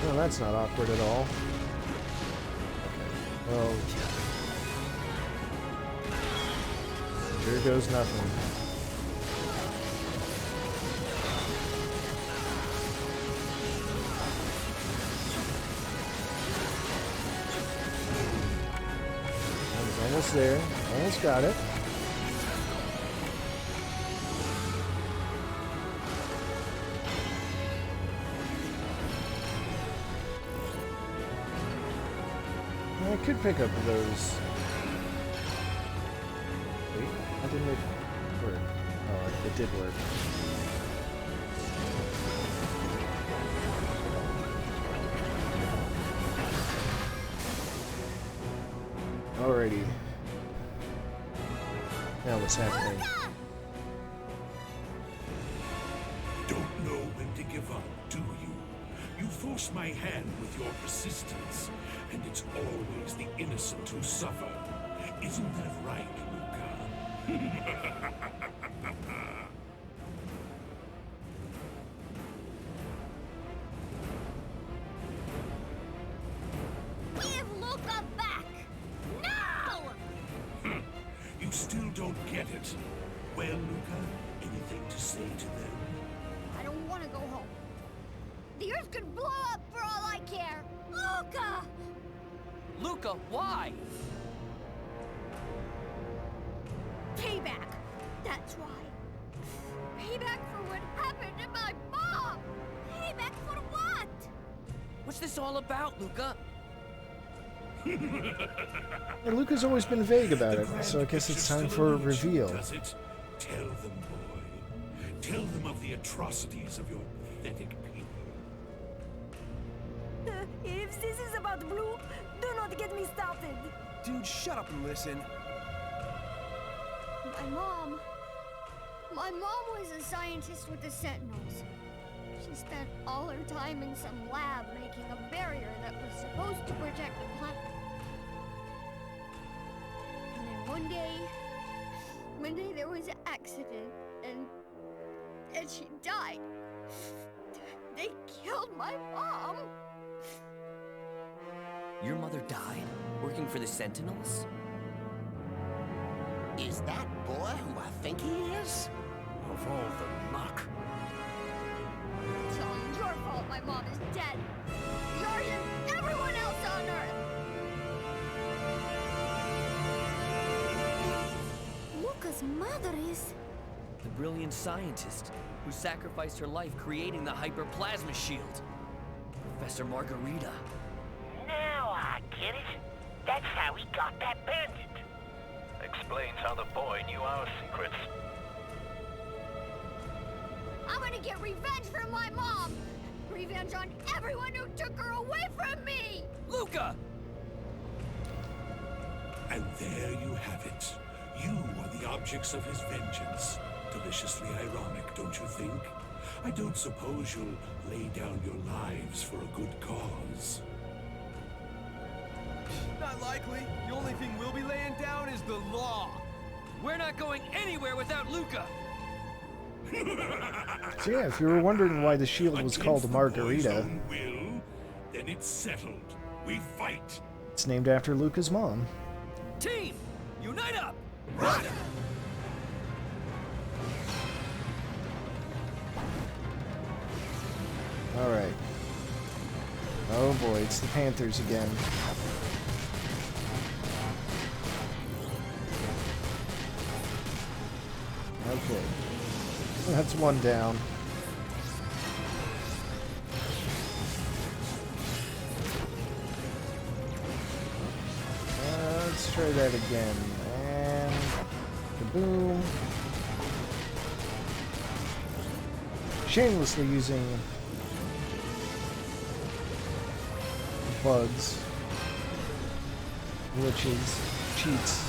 S1: Well, that's not awkward at all. Well, here goes nothing. I was almost there. Almost got it. I could pick up those. Wait, how didn't it work? Oh, it did work. Alrighty. Now what's happening?
S8: Don't know when to give up, do you? You force my hand with your persistence, and it's always the innocent who suffer. Isn't that right, Luca?
S5: Give Luca back! Now!
S8: You still don't get it. Well, Luca, anything to say to them?
S5: I don't want to go home. The Earth could blow up for all I care. Luca!
S6: Luca, why?
S5: Payback. That's why. Payback for what happened to my mom. Payback for what?
S6: What's this all about, Luca?
S1: And Luca's always been vague about it, so I guess it's time for a reveal.
S8: Does it? Tell them, boy. Tell them of the atrocities of your pathetic people.
S5: If this is about Blue, do not get me started.
S3: Dude, shut up and listen.
S5: My mom was a scientist with the Sentinels. She spent all her time in some lab making a barrier that was supposed to protect the planet. And then one day there was an accident, and she died. They killed my mom.
S6: Your mother died working for the Sentinels?
S4: Is that boy who I think he is? Of all the muck.
S5: It's all your fault my mom is dead. Yours and everyone else on Earth. Luca's mother is...
S6: The brilliant scientist who sacrificed her life creating the hyperplasma shield. Professor Margarita.
S10: Now I get it. That's how he got that bandit. Explains how the boy knew our secrets.
S5: I'm gonna get revenge for my mom! Revenge on everyone who took her away from me!
S6: Luca!
S8: And there you have it. You are the objects of his vengeance. Deliciously ironic, don't you think? I don't suppose you'll lay down your lives for a good cause.
S3: Not likely. The only thing we'll be laying down is the law.
S6: We're not going anywhere without Luca!
S1: So yeah, if you were wondering why the shield was called
S8: Against the
S1: Margarita,
S8: boy's own will, then it's settled. We fight.
S1: it's named after Luca's mom.
S6: Team, unite up!
S1: Alright. Oh boy, it's the Panthers again. Okay. That's one down. Let's try that again. And kaboom. Shamelessly using bugs, glitches, cheats.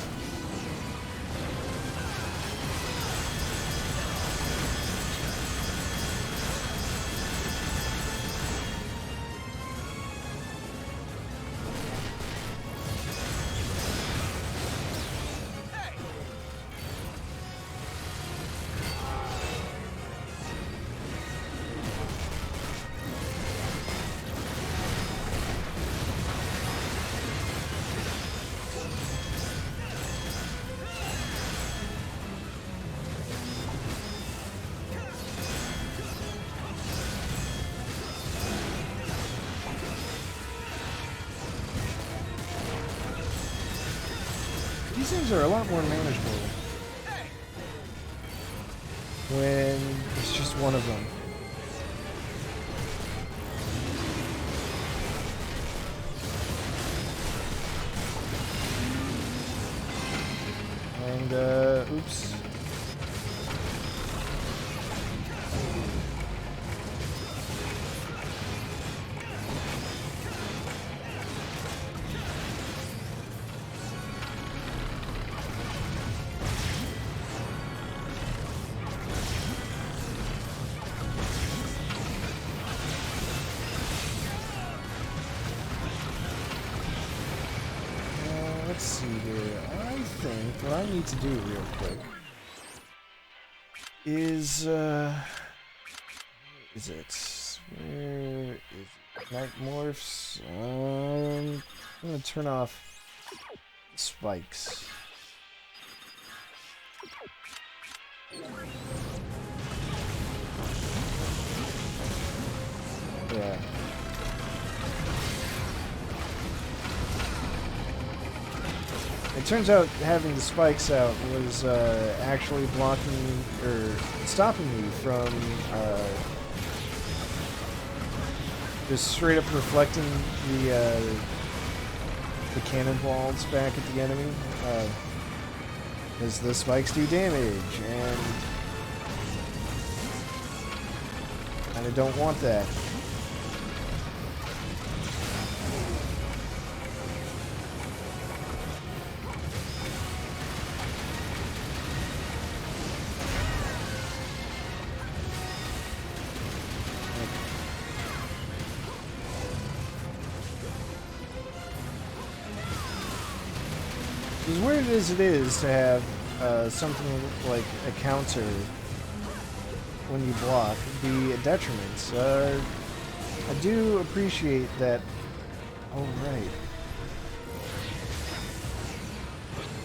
S1: These things are a lot more manageable when it's just one of them. And, oops. Let's see here. I think what I need to do real quick is where is it? Where is it? Night morphs. I'm gonna turn off the spikes. Yeah. It turns out having the spikes out was actually blocking or stopping me from just straight up reflecting the cannonballs back at the enemy, because the spikes do damage, and I don't want that. As weird as it is to have something like a counter when you block be a detriment, I do appreciate that. Oh, right.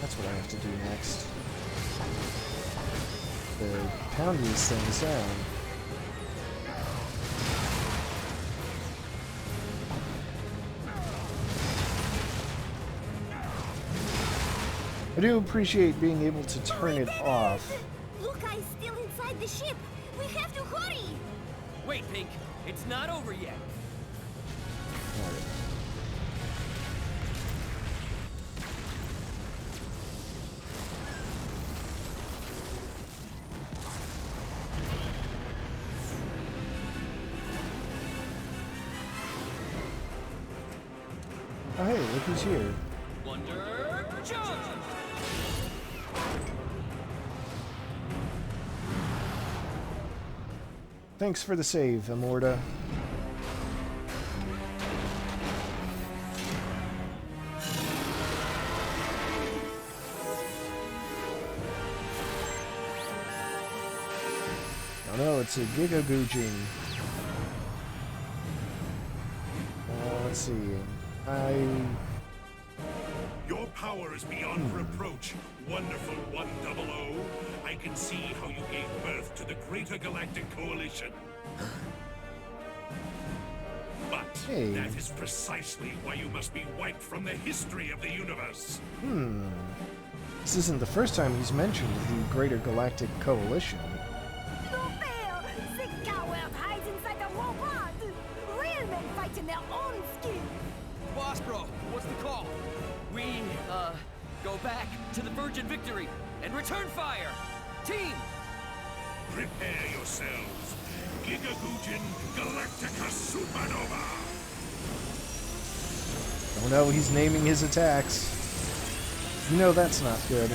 S1: That's what I have to do next. To pound these things down. I do appreciate being able to turn it off.
S5: Luca is still inside the ship. We have to hurry.
S6: Wait, Pink. It's not over yet.
S1: Oh, hey, look who's here.
S6: Wonder Jump!
S1: Thanks for the save, Amorta. Oh no, it's a Giga Goojing. Let's see.
S8: Your power is beyond reproach, wonderful 100. I can see how you gave birth to the Greater Galactic Coalition. But that is precisely why you must be wiped from the history of the universe.
S1: This isn't the first time he's mentioned the Greater Galactic Coalition.
S5: No fair! The coward hides inside the robot! Real men fight in their own skin!
S3: Boss bro, what's the call?
S6: We, go back to the Virgin Victory and return fire! Team!
S8: Prepare yourselves. Gigagoojin Galactica Supernova!
S1: Oh no, he's naming his attacks. You know that's not good.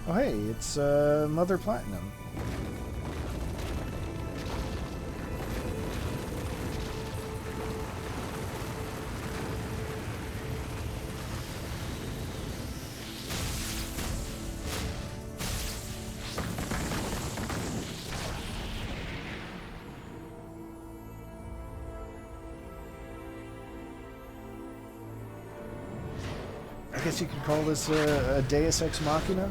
S1: Oh hey, it's Mother Platinum. I guess you could call this a Deus Ex Machina.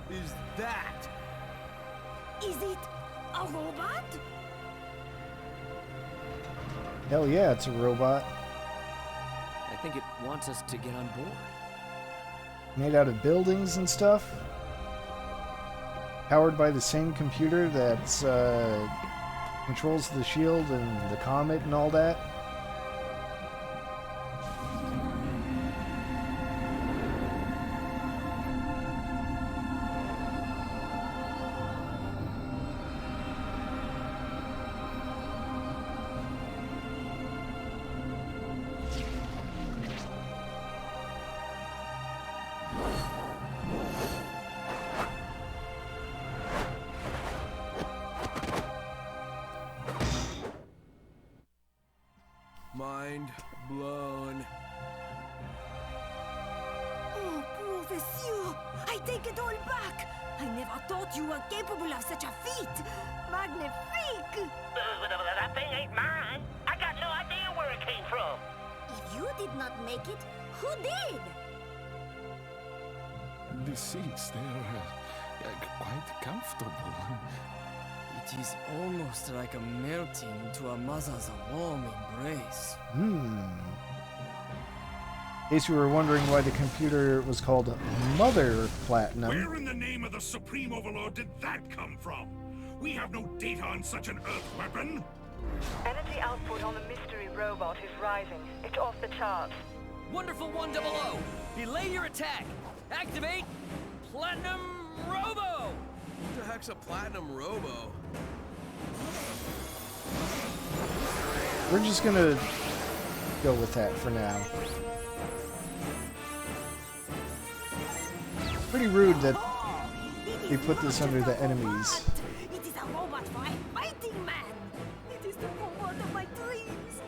S3: What is that?
S5: Is it a robot?
S1: Hell yeah, it's a robot.
S6: I think it wants us to get on board.
S1: Made out of buildings and stuff. Powered by the same computer that controls the shield and the comet and all that.
S3: Mind blown.
S5: Oh, Professor! I take it all back! I never thought you were capable of such a feat! Magnifique!
S10: That thing ain't mine. I got no idea where it came from.
S5: If you did not make it, who did?
S11: The seats, they're quite comfortable.
S6: It is almost like a melting into a mother's warm embrace.
S1: In case you were wondering why the computer was called Mother Platinum.
S8: Where in the name of the Supreme Overlord did that come from? We have no data on such an Earth weapon.
S9: Energy output on the mystery robot is rising. It's off the charts.
S6: Wonderful 100! Belay your attack! Activate Platinum Robo!
S3: What the heck's a platinum robo?
S1: We're just gonna go with that for now. Pretty rude that they put this under the enemies.
S5: It is a robot for a fighting man! It is the robot of my dreams!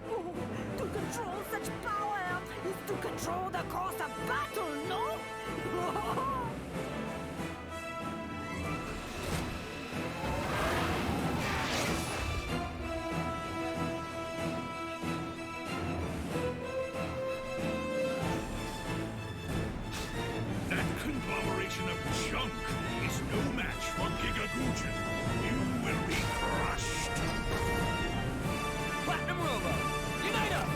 S5: Oh, to control such power is to control the course of battle, no?
S8: That conglomeration of junk is no match for Giga Gujin. You will be crushed.
S6: Platinum Robo! Unite up!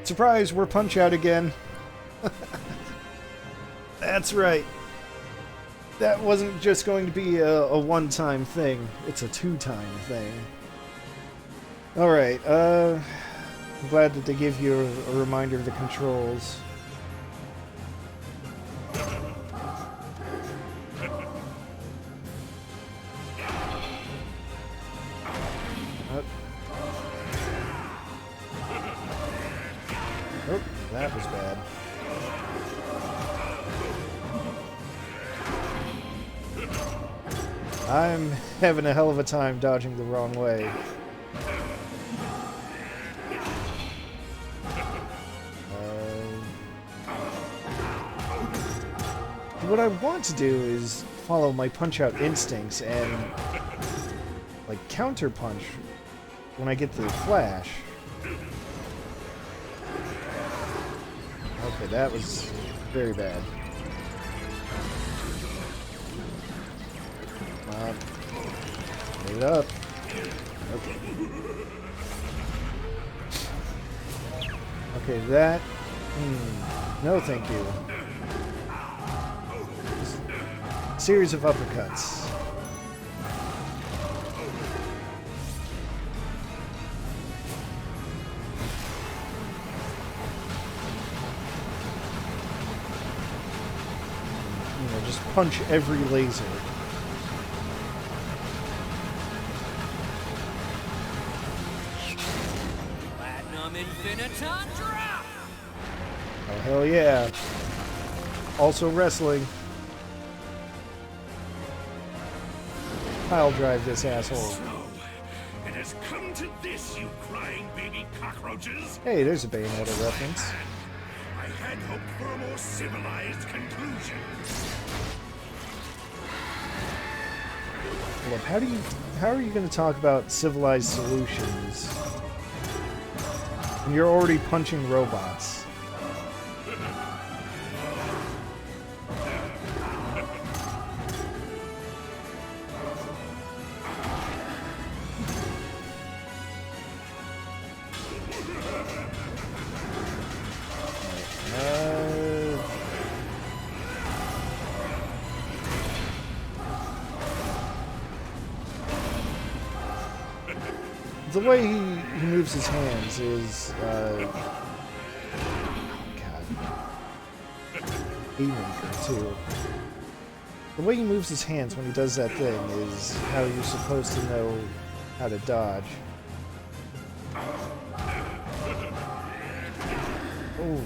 S1: Surprise, we're Punch-Out again. That's right. That wasn't just going to be a one-time thing. It's a two-time thing. Alright, I'm glad that they give you a reminder of the controls. Oh, that was bad. I'm having a hell of a time dodging the wrong way. What I want to do is follow my punch-out instincts and like counter-punch when I get to the flash. Okay, that was very bad. Get it up. Okay. Okay, that... no, thank you. Series of uppercuts. Just punch every laser.
S6: Platinum Infiniton Drop!
S1: Oh, hell yeah. Also wrestling. Pile drive this asshole.
S8: So, it has come to this, you crying baby cockroaches.
S1: Hey, there's a Bayonetta reference.
S8: I had hoped for a more civilized conclusion.
S1: Hold up, how are you going to talk about civilized solutions when you're already punching robots? the way he moves his hands is God, Haymaker too. The way he moves his hands when he does that thing is how you're supposed to know how to dodge. Oh.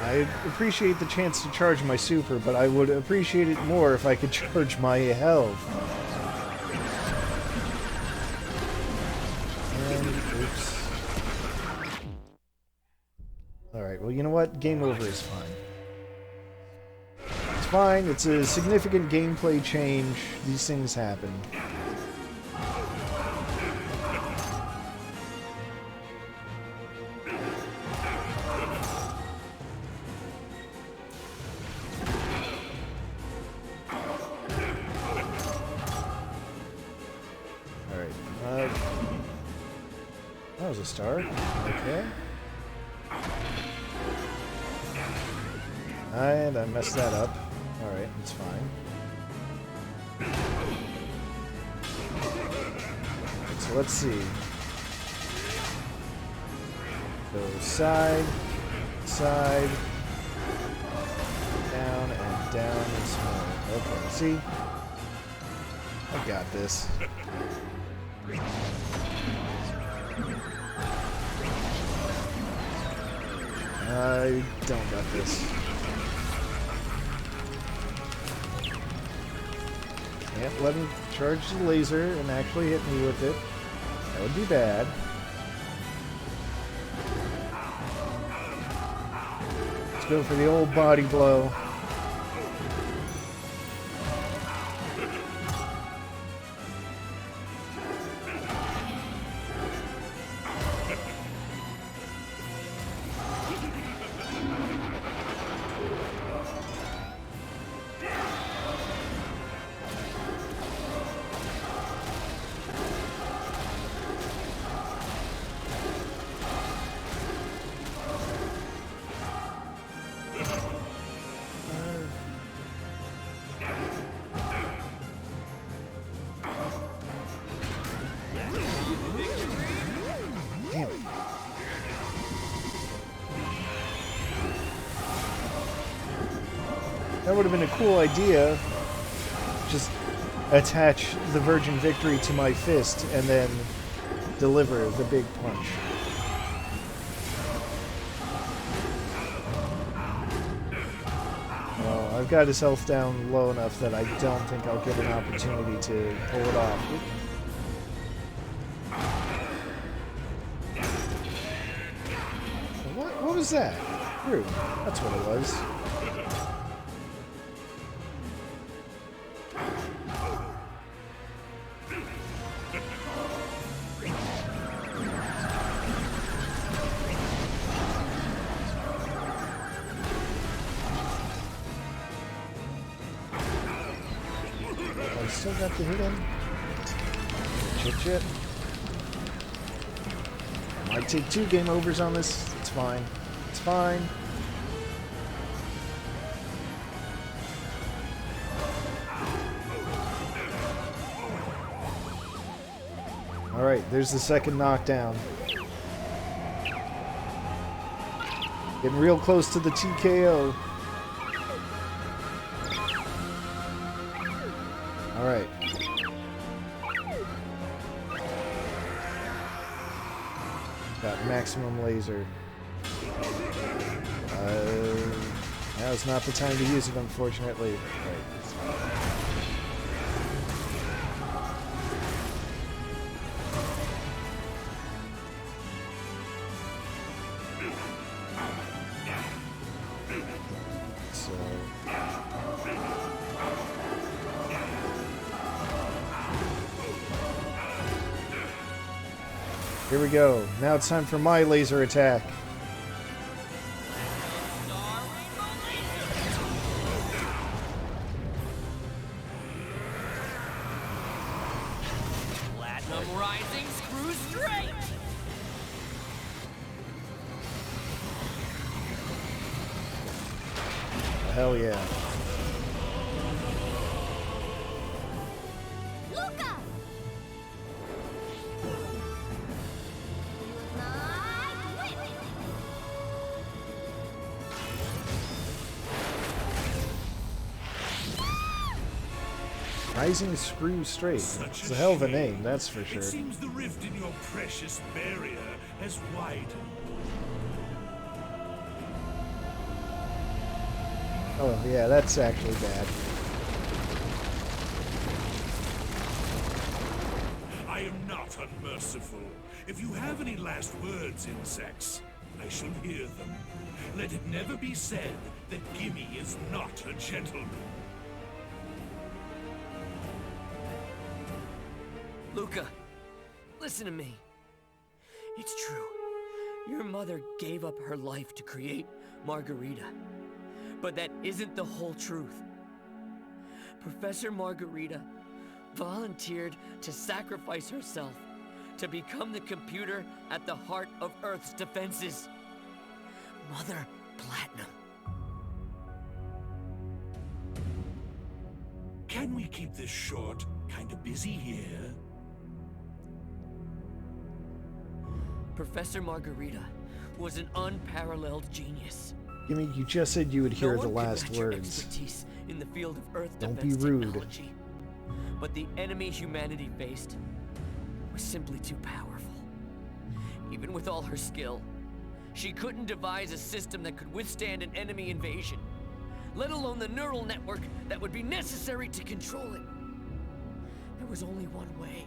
S1: I appreciate the chance to charge my super, but I would appreciate it more if I could charge my health. And, oops. Alright, well, you know what? Game over is fine. It's fine, it's a significant gameplay change. These things happen. That was a star. Okay. And I messed that up. Alright, it's fine. So let's see. So side, side, down, and down, and small. Okay, see? I got this. I don't got this. Can't let him charge the laser and actually hit me with it. That would be bad. Let's go for the old body blow. That would have been a cool idea. Just attach the Virgin Victory to my fist and then deliver the big punch. Well, I've got his health down low enough that I don't think I'll get an opportunity to pull it off. What was that? Rude. That's what it was. Still got to hit him. Chip chip. Might take 2 game overs on this. It's fine. It's fine. Alright, there's the second knockdown. Getting real close to the TKO. Alright. Got maximum laser. Now's not the time to use it, unfortunately. Right. Here we go. Now it's time for my laser attack.
S6: Platinum rising, screw straight.
S1: hell yeah.
S5: Luca!
S1: Rising Screw Straight. It's a hell of a name, that's for sure.
S8: It seems the rift in your precious barrier has widened.
S1: Oh, yeah, that's actually bad.
S8: I am not unmerciful. If you have any last words, insects, I shall hear them. Let it never be said that Gimme is not a gentleman.
S6: Luca, listen to me. It's true. Your mother gave up her life to create Margarita. But that isn't the whole truth. Professor Margarita volunteered to sacrifice herself to become the computer at the heart of Earth's defenses. Mother Platinum.
S8: Can we keep this short? Kinda busy here.
S6: Professor Margarita was an unparalleled genius.
S1: Gimme, you just said you would hear
S6: No
S1: the
S6: one could
S1: last
S6: match your
S1: words.
S6: expertise in the field of Earth
S1: Don't
S6: defense
S1: be rude.
S6: technology. But the enemy humanity faced was simply too powerful. Even with all her skill, she couldn't devise a system that could withstand an enemy invasion, let alone the neural network that would be necessary to control it. There was only one way.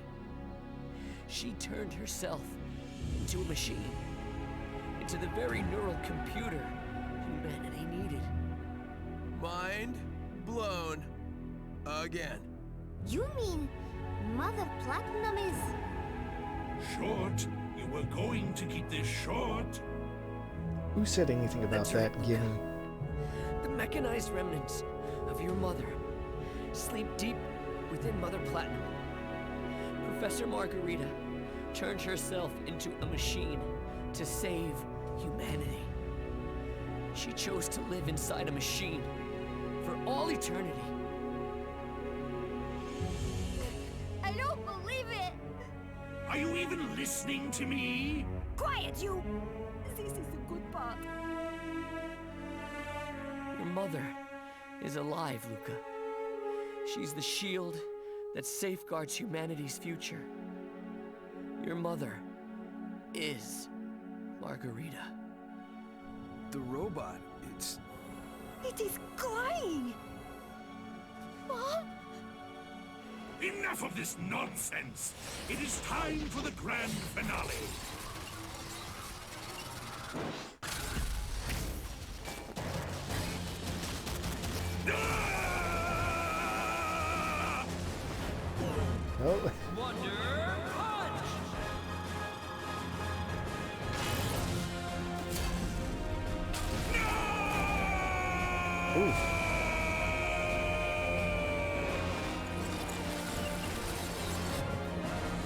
S6: She turned herself into a machine, into the very neural computer humanity needed.
S3: Mind blown. Again.
S5: You mean Mother Platinum is...
S8: Short? You were going to keep this short?
S1: Who said anything about
S6: That's
S1: that,
S6: right,
S1: Gimme?
S6: The mechanized remnants of your mother sleep deep within Mother Platinum. Professor Margarita turned herself into a machine to save humanity. She chose to live inside a machine for all eternity.
S5: I don't believe it!
S8: Are you even listening to me?
S5: Quiet, you! This is the good part.
S6: Your mother is alive, Luca. She's the shield that safeguards humanity's future. Your mother is Margarita.
S3: The robot,
S5: It is crying! Mom?
S8: Enough of this nonsense! It is time for the grand finale! Ah!
S1: Oh.
S6: Wonder Punch!
S1: Ooh.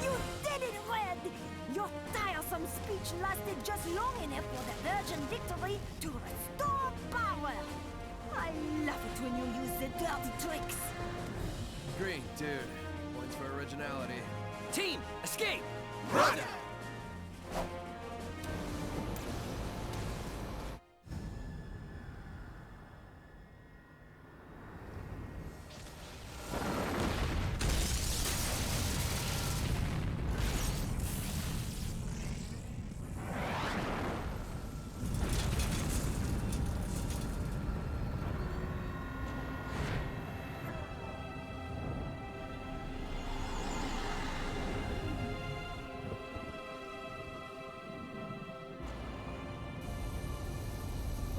S5: You did it, Red! Your tiresome speech lasted just long enough for the Virgin victory to restore power! I love it when you use the dirty tricks!
S3: green, dude. Points for originality.
S6: Team, escape!
S3: Run!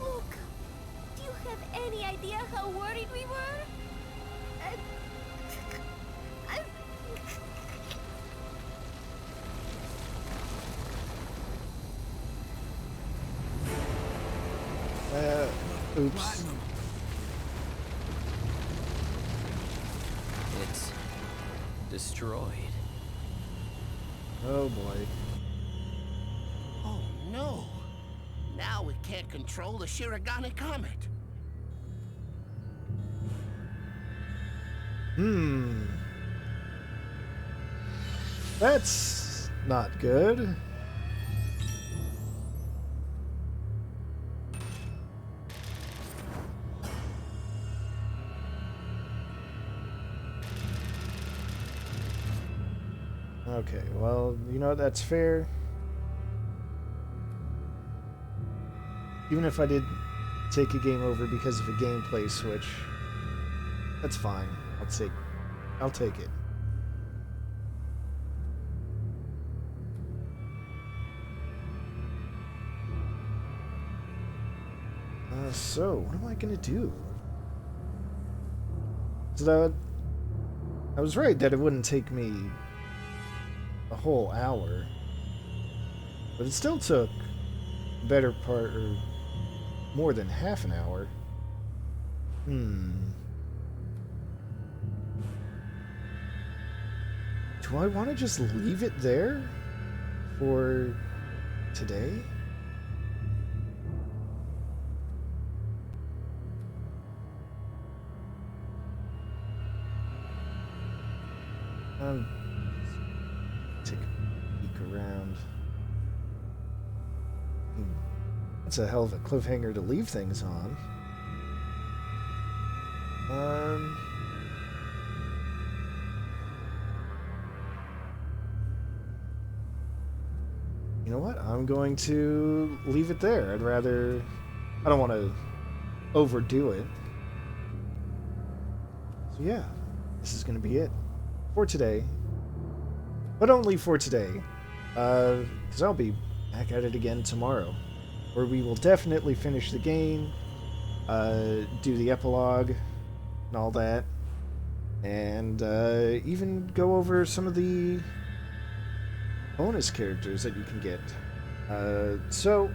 S5: Look, do you have any idea how worried we were?
S1: Oops.
S6: It's destroyed.
S1: Oh boy.
S4: Oh no! Now we can't control the Shirogane Comet.
S1: That's not good. Okay, well, you know, that's fair. Even if I did take a game over because of a gameplay switch, that's fine. I'll take it. So, what am I gonna do? So I was right that it wouldn't take me a whole hour, but it still took a better part, or more than half an hour. Do I want to just leave it there for today? Take a peek around. That's a hell of a cliffhanger to leave things on. You know what? I'm going to leave it there. I don't want to overdo it. So yeah, this is going to be it for today. But only for today. Because I'll be back at it again tomorrow, where we will definitely finish the game, do the epilogue, and all that, and even go over some of the bonus characters that you can get. So,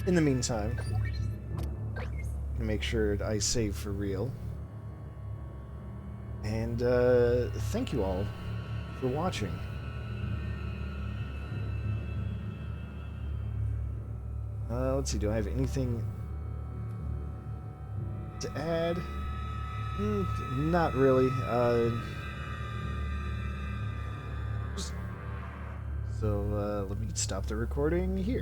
S1: in the meantime, make sure I save for real. And thank you all for watching. Let's see, do I have anything to add? Not really. So let me stop the recording here.